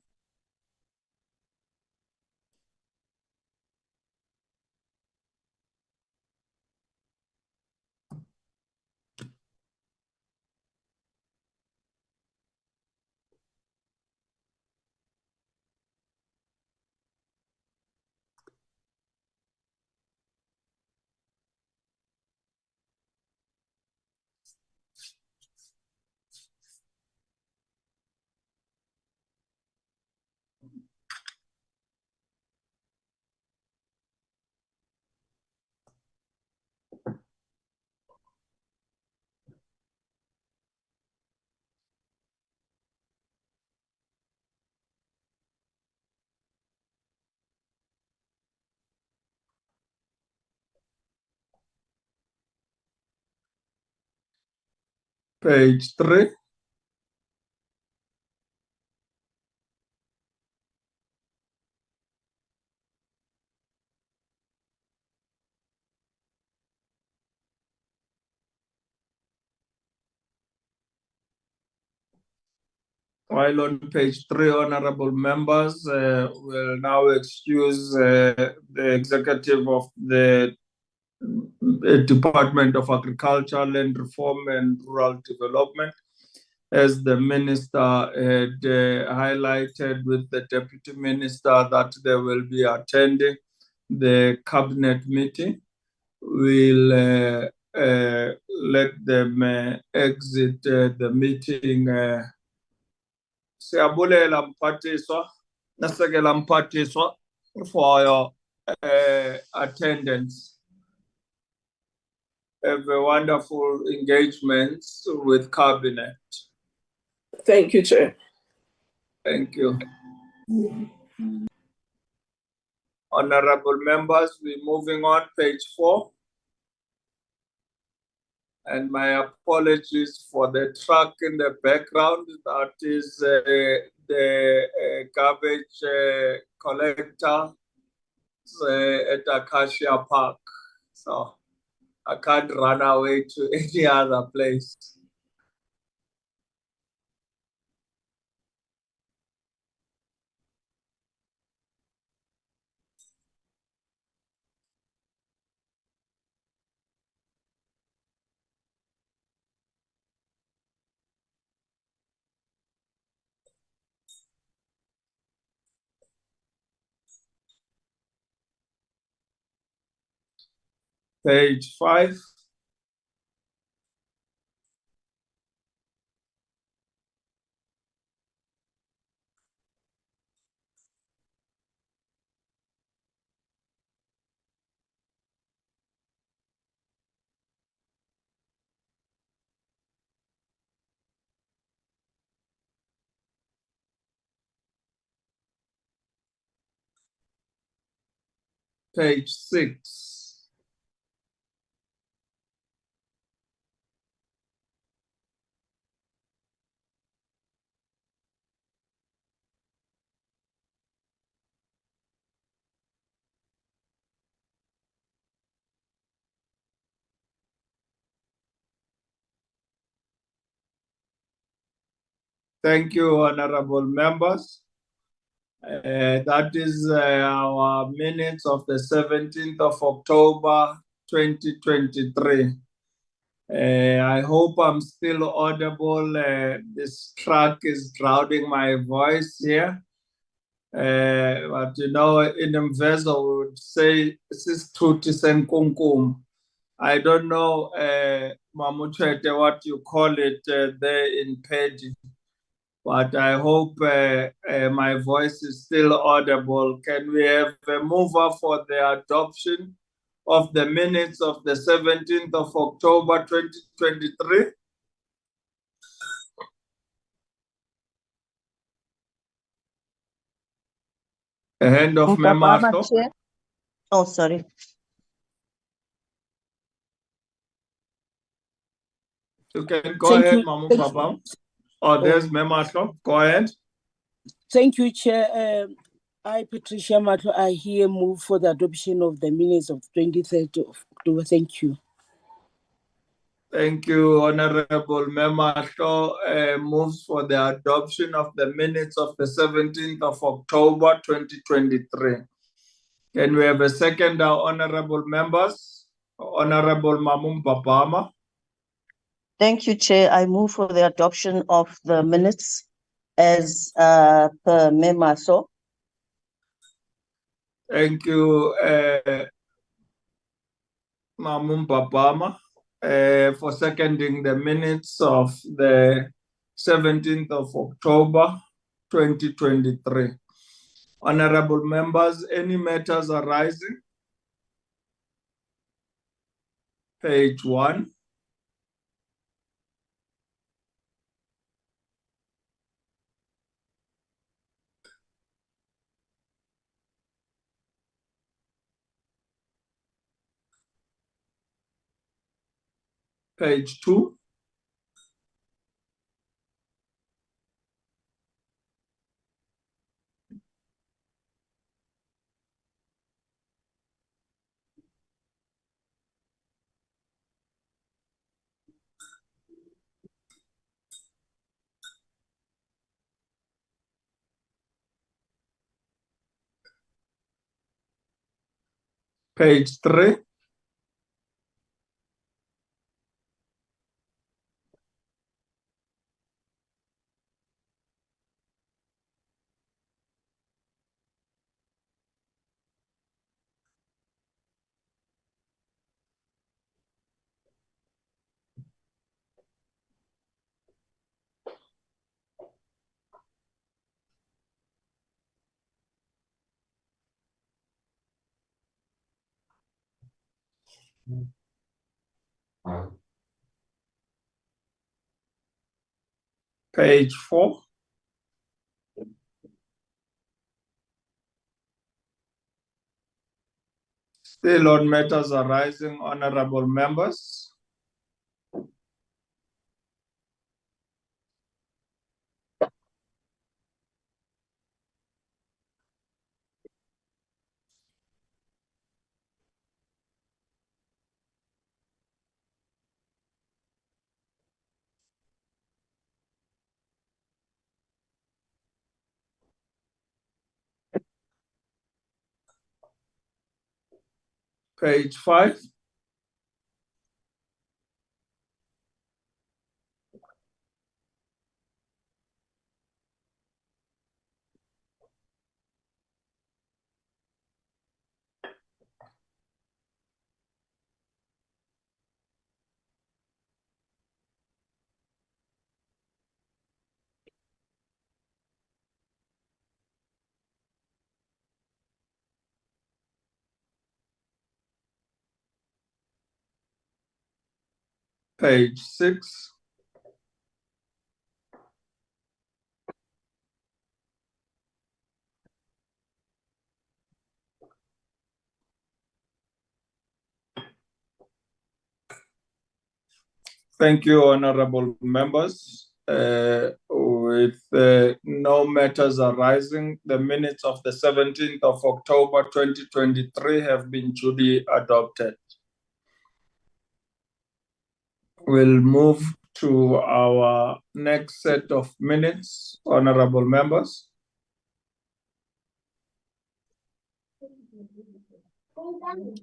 A: Page 3. While on page 3, honorable members, will now excuse the executive of the Department of Agriculture, Land Reform and Rural Development, as the minister had highlighted with the deputy minister that they will be attending the cabinet meeting. We'll let them exit the meeting. Siyabulela mphathiswa, nasekela mphathiswa for your attendance. Have a wonderful engagement with cabinet.
L: Thank you, Chair.
A: Thank you. Honorable members, we're moving on, page 4. And my apologies for the truck in the background. That is the garbage collector at Acacia Park. So I can't run away to any other place. Page 5. Page 6. Thank you, honorable members. That is our minutes of the 17th of October, 2023. I hope I'm still audible. This truck is drowning my voice here. But you know, in Mvezo we would say, "Sisithuthi senkunkum." I don't know, Mamuchete, what you call it there in Pedi, but I hope my voice is still audible. Can we have a mover for the adoption of the minutes of the 17th of October, 2023? A hand of Memahlo.
H: Oh, sorry.
A: You can go
M: Thank
A: ahead,
M: you.
A: Mamu Papa. Oh, there's Memahlo. Go ahead.
M: Thank you, Chair. I, Patricia Matlo, I here move for the adoption of the minutes of 23rd of October. Thank you.
A: Thank you, Honorable Memahlo. Moves for the adoption of the minutes of the 17th of October, 2023. Can we have a second, honorable members? Honorable Mamum Papama.
H: Thank you, Chair. I move for the adoption of the minutes as per Memaso.
A: Thank you, Mamum Papama, for seconding the minutes of the 17th of October, 2023. Honorable members, any matters arising? Page 1. Page 2. Page 3. Page 4. Still on matters arising, honorable members. Page 5. Page 6. Thank you, honorable members. With no matters arising, the minutes of the 17th of October 2023 have been duly adopted. We'll move to our next set of minutes, honorable members.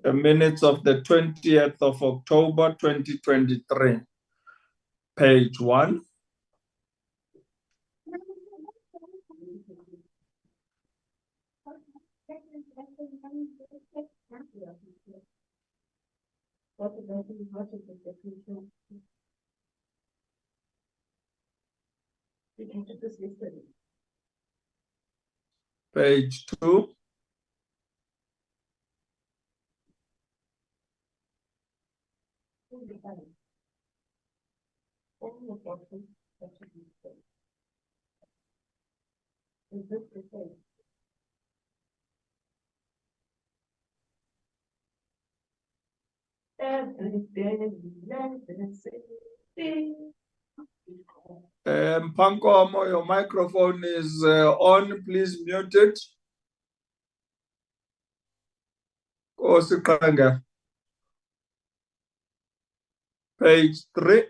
A: The minutes of the 20th of October 2023, page 1. Page 2. Pankomo, your microphone is on. Please mute it. Osikanga. Page 3.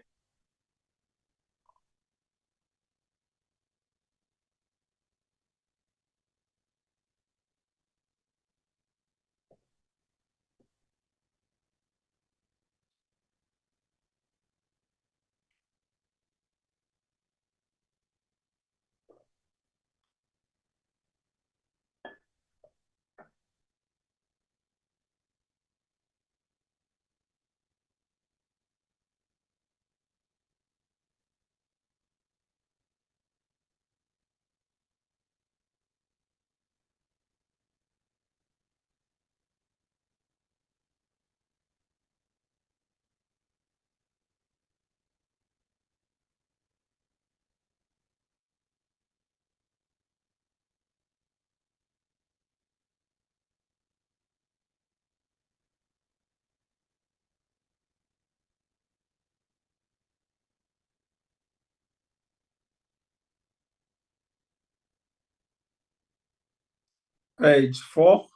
A: Page 4.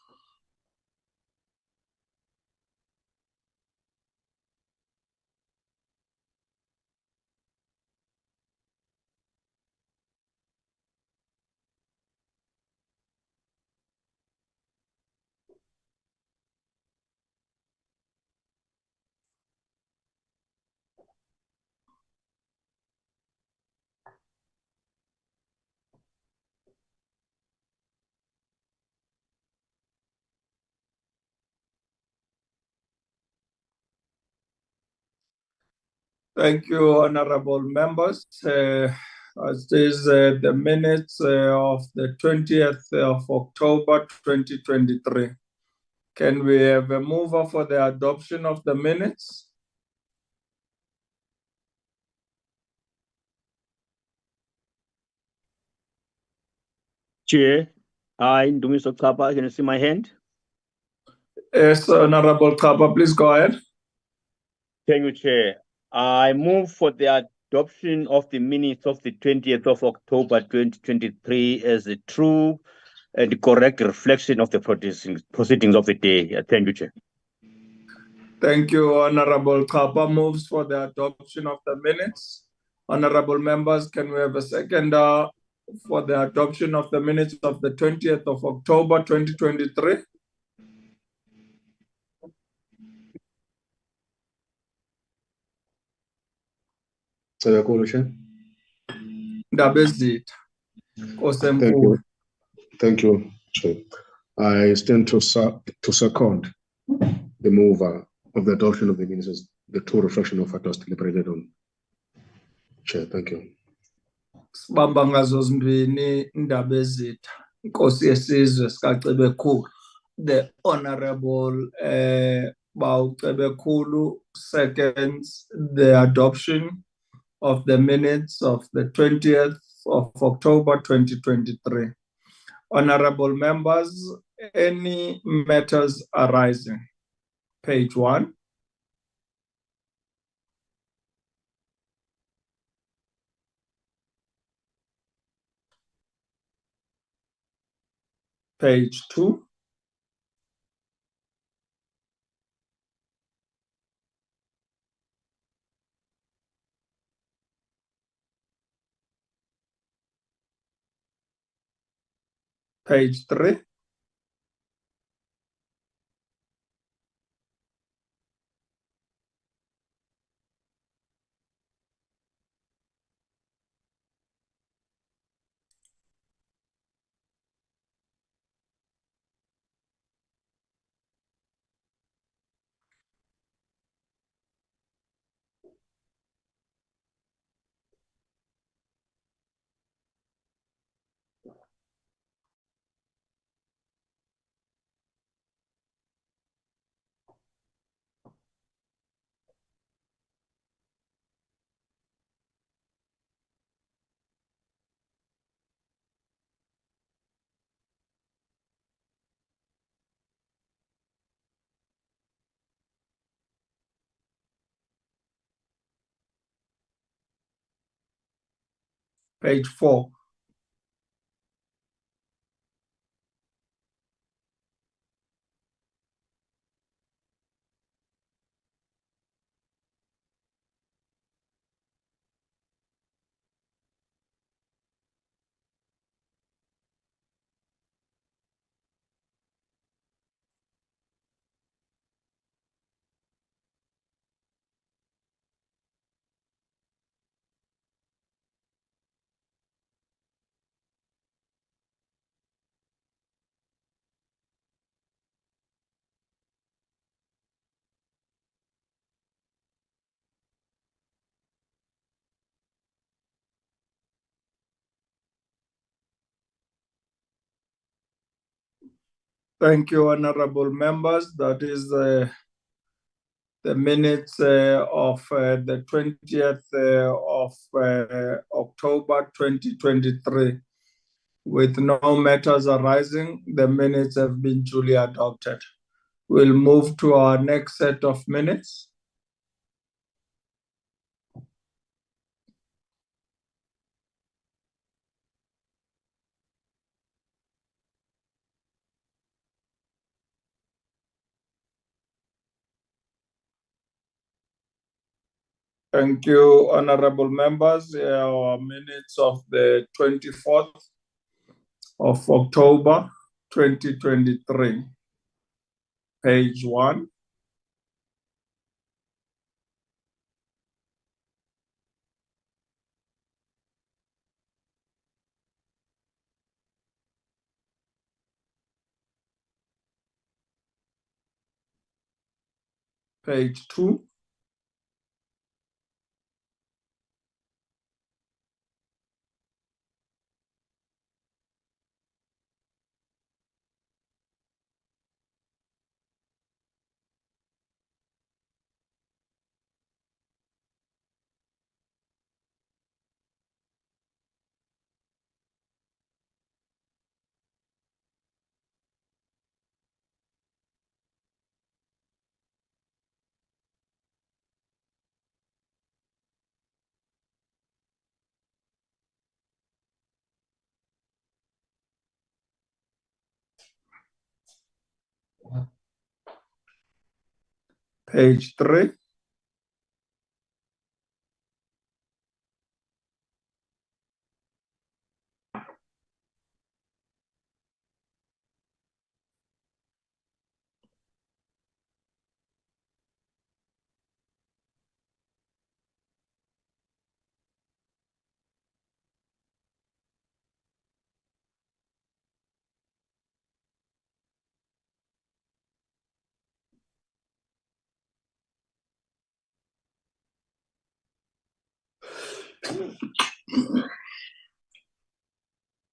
A: Thank you, honorable members. As is the minutes of the 20th of October 2023. Can we have a mover for the adoption of the minutes?
G: Chair, I, Ndumiso Kapa, can you see my hand?
A: Yes, Honorable Kapa, please go ahead.
G: Thank you, Chair. I move for the adoption of the minutes of the 20th of October 2023 as a true and correct reflection of the proceedings of the day. Thank you, Chair.
A: Thank you, Honorable Kapa. Moves for the adoption of the minutes. Honorable members, can we have a second for the adoption of the minutes of the 20th of October 2023?
N: Seyakhulu, Chair.
A: Ndabezitha. Nkosi
N: Thank
A: enkulu.
N: you. Thank you, Chair. I stand to second the mover of the adoption of the minutes, the two reflection of factors deliberated on. Chair, thank you.
A: Sibamba ngazo zimbini indaba ezitha. Inkosi yesizwe sikaCebekhulu, the Honorable Bawucebekhulu seconds the adoption of the minutes of the 20th of October 2023. Honorable members, any matters arising? Page 1. Page 2. Page 3. Page 4. Thank you, honorable members. That is the minutes of the 20th of October 2023. With no matters arising, the minutes have been duly adopted. We'll move to our next set of minutes. Thank you, honorable members. Our minutes of the 24th of October 2023. Page 1. Page 2. Page 3.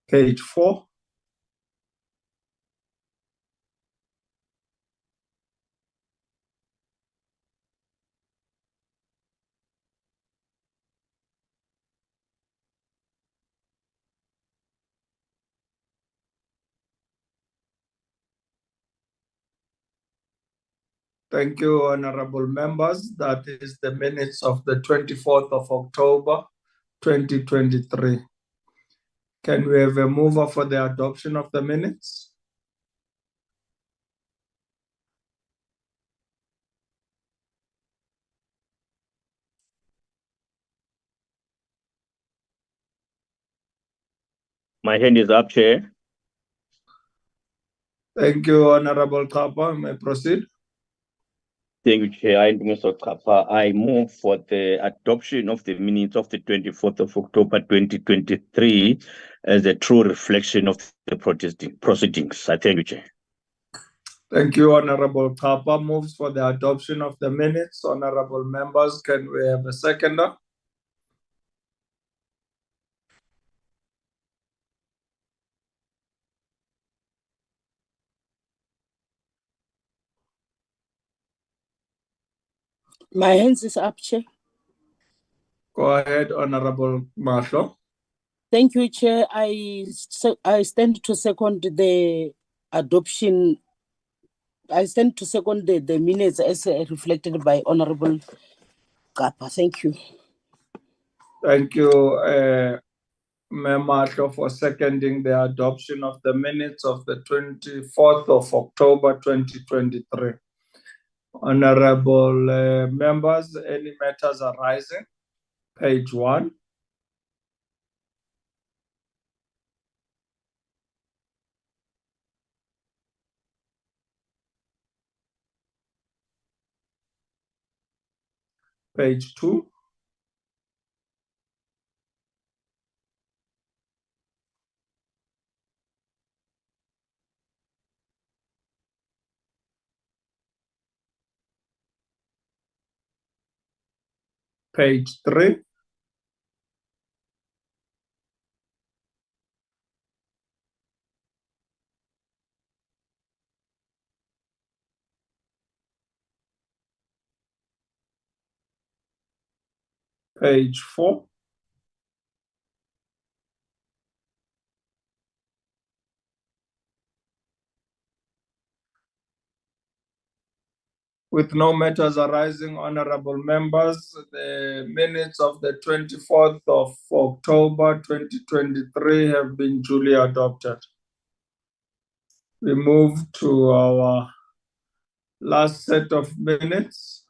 A: Page 4. Thank you, honorable members. That is the minutes of the 24th of October, 2023. Can we have a mover for the adoption of the minutes?
G: My hand is up, Chair.
A: Thank you, Honorable Kapa. May I proceed?
G: Thank you, Chair. Mr. Kapa, I move for the adoption of the minutes of the 24th of October 2023 as a true reflection of the proceedings. I thank you, Chair.
A: Thank you, Honorable Kapa. Moves for the adoption of the minutes. Honorable members, can we have a seconder?
M: My hands is up, Chair.
A: Go ahead, Honorable Mahlo.
M: Thank you, Chair. I stand to second the adoption. I stand to second the minutes as reflected by Honorable Kapa. Thank you.
A: Thank you, Mahlo, for seconding the adoption of the minutes of the 24th of October 2023. Honorable members, any matters arising? Page 1. Page 2. Page 3. Page 4. With no matters arising, honorable members, the minutes of the 24th of October 2023 have been duly adopted. We move to our last set of minutes.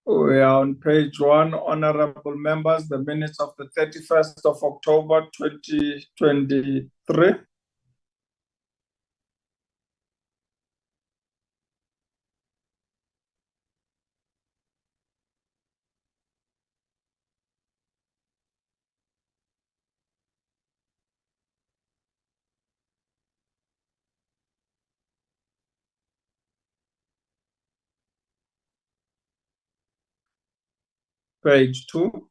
A: We are on page 1, honorable members, the minutes of the 31st of October 2023. Page 2.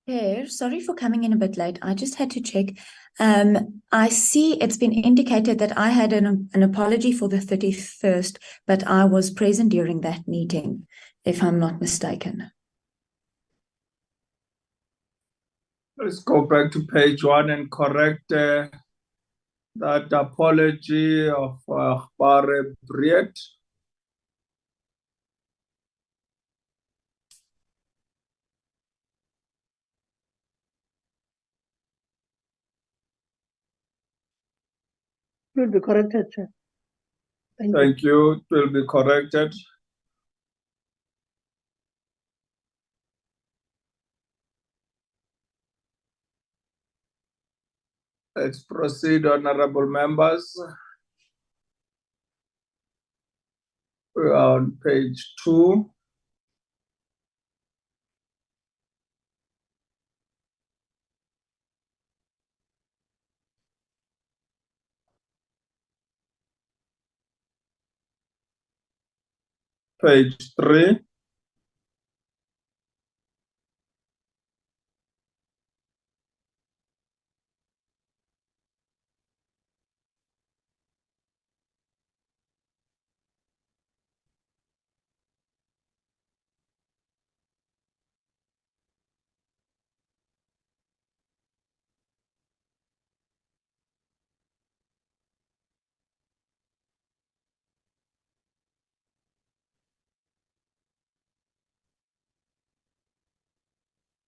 O: Chair, sorry for coming in a bit late. I just had to check. I see it's been indicated that I had an apology for the 31st, but I was present during that meeting, if I'm not mistaken.
A: Let's go back to page 1 and correct that apology of Bare Briet.
B: Will be corrected, Chair.
A: Thank you. It will be corrected. Let's proceed, honorable members. We are on page 2. Page 3.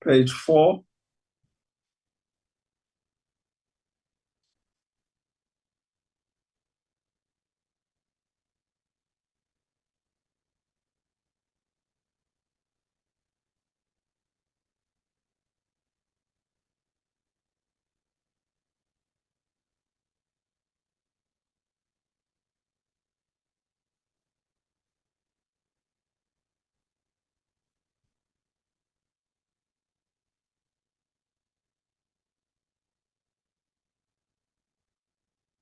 A: Page 4.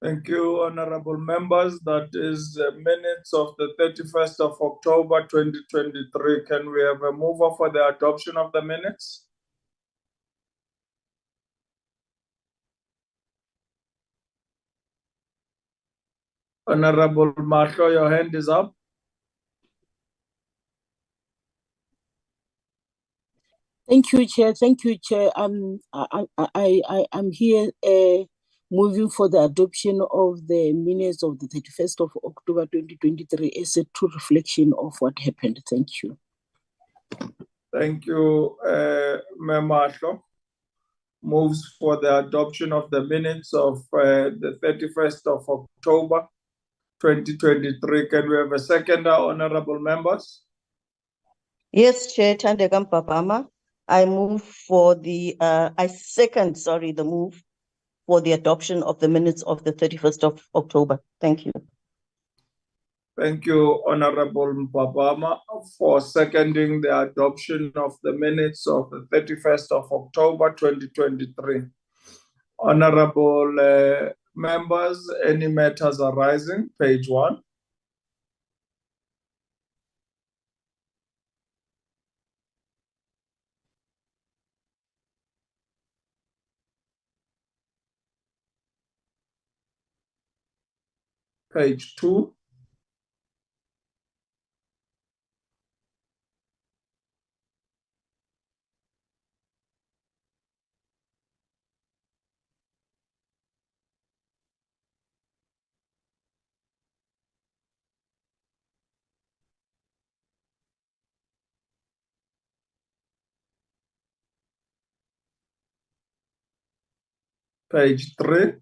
A: Thank you, honorable members. That is the minutes of the 31st of October 2023. Can we have a mover for the adoption of the minutes? Honorable Mahlo, your hand is up.
M: Thank you, Chair. Thank you, Chair. I'm here moving for the adoption of the minutes of the 31st of October 2023 as a true reflection of what happened. Thank you.
A: Thank you, Mahlo. Moves for the adoption of the minutes of the 31st of October 2023. Can we have a seconder, honorable members?
H: Yes, Chair, Thandeka Mpapama. I second the move for the adoption of the minutes of the 31st of October. Thank you.
A: Thank you, Honorable Mpapama, for seconding the adoption of the minutes of the 31st of October 2023. Honorable members, any matters arising? Page 1. Page 2. Page 3.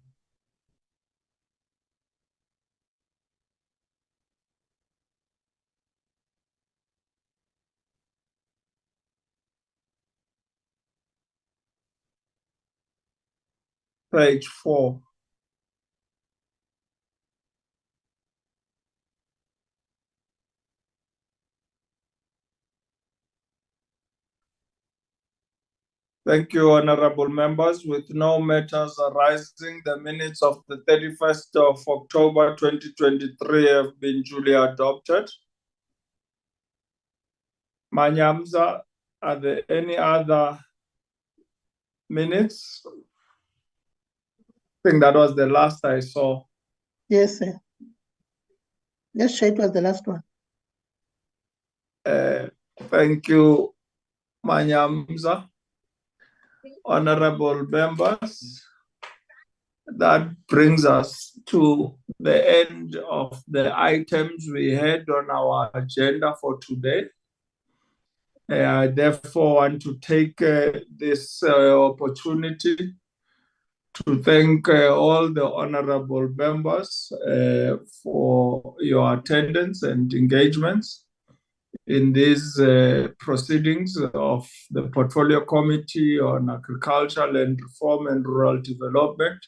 A: Page 4. Thank you, honorable members. With no matters arising, the minutes of the 31st of October 2023 have been duly adopted. Manyamza, are there any other minutes? I think that was the last I saw.
B: Yes, sir. Yes, Chair, it was the last one.
A: Thank you, Manyamza. Honorable members, that brings us to the end of the items we had on our agenda for today. I therefore want to take this opportunity to thank all the honorable members for your attendance and engagements in these proceedings of the Portfolio Committee on Agriculture, Land Reform and Rural Development,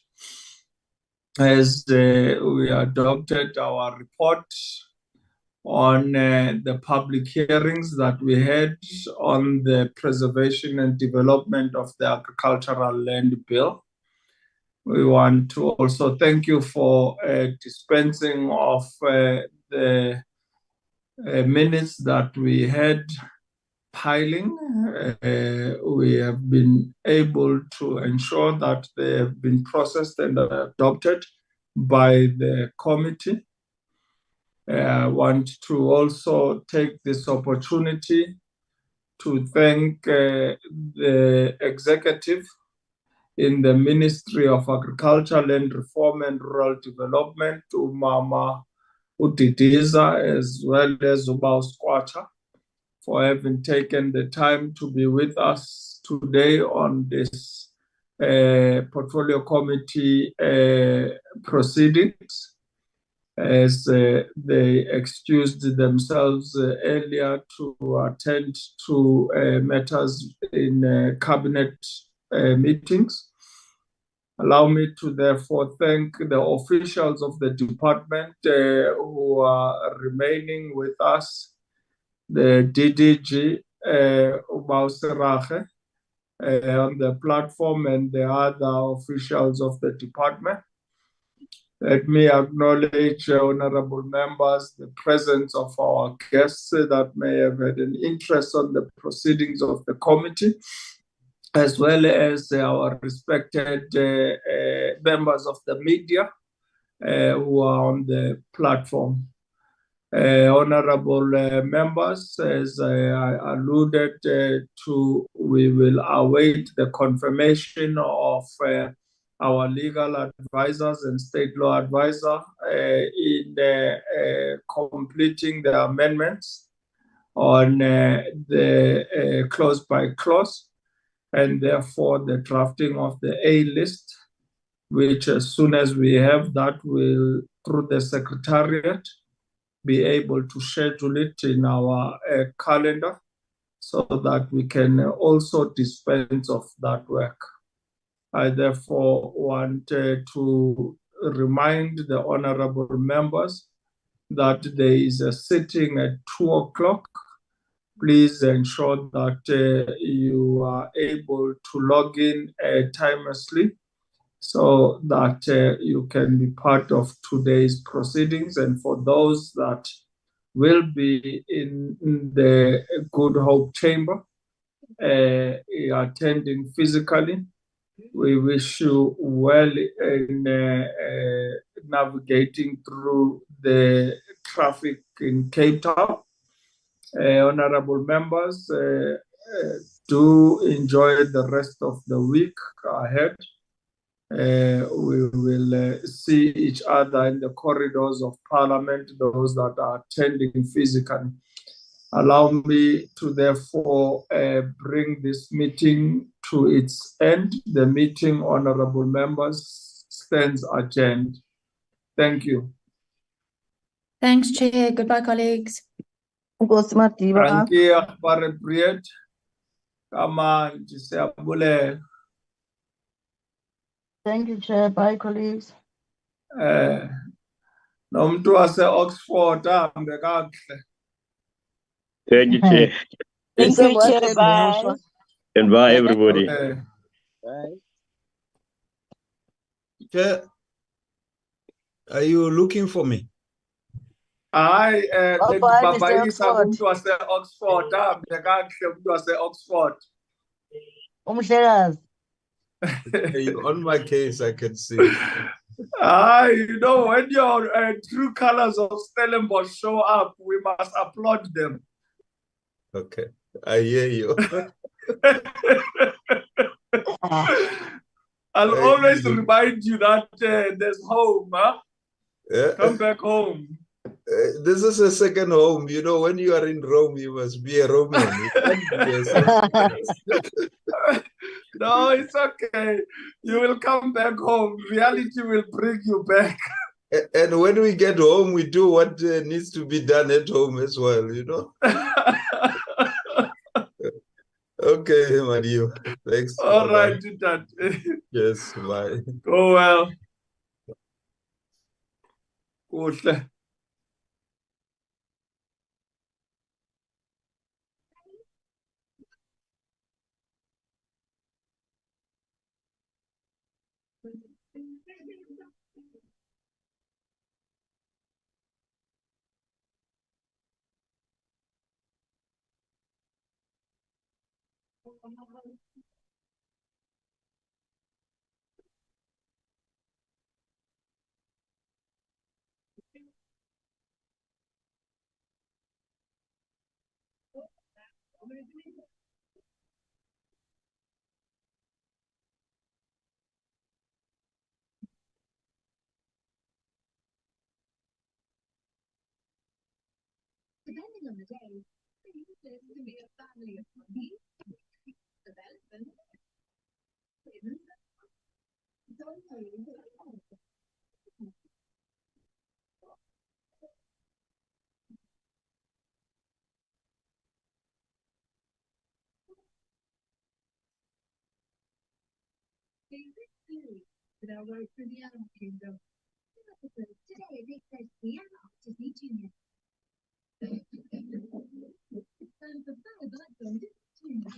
A: as we adopted our report on the public hearings that we had on the preservation and development of the Agricultural Land Bill. We want to also thank you for dispensing of the minutes that we had piling. We have been able to ensure that they have been processed and adopted by the committee. I want to also take this opportunity to thank the executive in the Ministry of Agriculture, Land Reform and Rural Development, Umama Udidiza, as well as Ubao Squatter, for having taken the time to be with us today on this Portfolio Committee proceedings, as they excused themselves earlier to attend to matters in cabinet meetings. Allow me to therefore thank the officials of the department who are remaining with us, the DDG, Ubao Serache, on the platform, and the other officials of the department. Let me acknowledge, honorable members, the presence of our guests that may have had an interest on the proceedings of the committee, as well as our respected members of the media who are on the platform. Honorable members, as I alluded to, we will await the confirmation of our legal advisors and state law advisor in completing the amendments on the clause by clause, and therefore the drafting of the A list, which as soon as we have that, will, through the Secretariat, be able to schedule it in our calendar so that we can also dispense of that work. I therefore want to remind the honorable members that there is a sitting at 2 o'clock. Please ensure that you are able to log in timelessly so that you can be part of today's proceedings. And for those that will be in the Good Hope Chamber attending physically, we wish you well in navigating through the traffic in Cape Town. Honorable members, do enjoy the rest of the week ahead. We will see each other in the corridors of Parliament, those that are attending physically. Allow me to therefore bring this meeting to its end. The meeting, honorable members, stands adjourned. Thank you.
O: Thanks, Chair. Goodbye, colleagues.
A: Thank you, Akbar Priet. Come on, Giselle.
J: Thank you, Chair. Bye, colleagues.
A: Nomtu ase Oxford, ambe kahle.
G: Thank you, Chair.
K: Thank you, Chair. Bye.
G: And bye, everybody.
K: Bye.
E: Chair, are you looking for me?
A: Hayi,
K: Bye,
A: bendibabayisa
K: Mr.
A: kumntu wase-Oxford, ambe kahle umntu wase-Oxford.
J: Umhlekazi.
E: You're on my case, I can see.
A: You know, when your true colors of Stellenbosch show up, we must applaud them.
E: Okay, I hear you.
A: I'll always remind you that there's home, huh?
E: Yeah.
A: Come back home.
E: This is a second home. You know, when you are in Rome, you must be a Roman. You can't be a
A: No, it's okay. You will come back home. Reality will bring you back.
E: And when we get home, we do what needs to be done at home as well, you know? Okay, Mario. Thanks.
A: All
E: Bye-bye.
A: right, Dad.
E: Yes, bye.
A: Go well. Kuhle.
P: Depending on the day, there can be a family of money, development, with our work for the animal kingdom. Today they said the animal is eating it. And the bird like them didn't.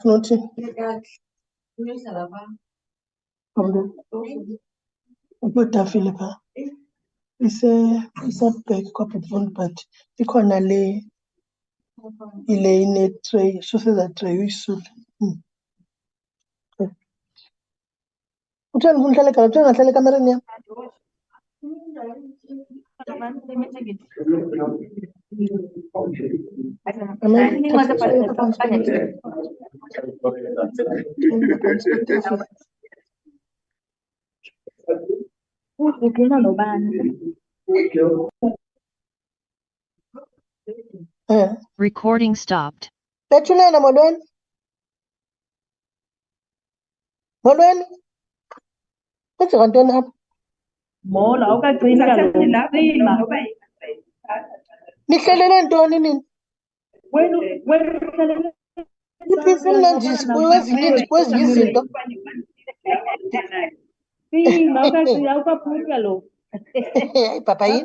B: Nothi. Ubutafile pha. Isabhek kwaBhutfund but ikhona le ile ine tray shusiza tray uyisule. Utheni uhlale ekhaya, utheni ungahlali ekamereni yami?
F: Recording stopped.
B: Bethulena molweni. Molweni. Kwenzeka ntoni apha?
Q: Mola awukagcini kaloku.
B: Nihlelele ntoni nini?
Q: Wena uhlelele
B: Iphisi mnanjisi kwezinye izinto.
Q: Awukagcini awukaphumi kaloku.
B: Hayi papa yini?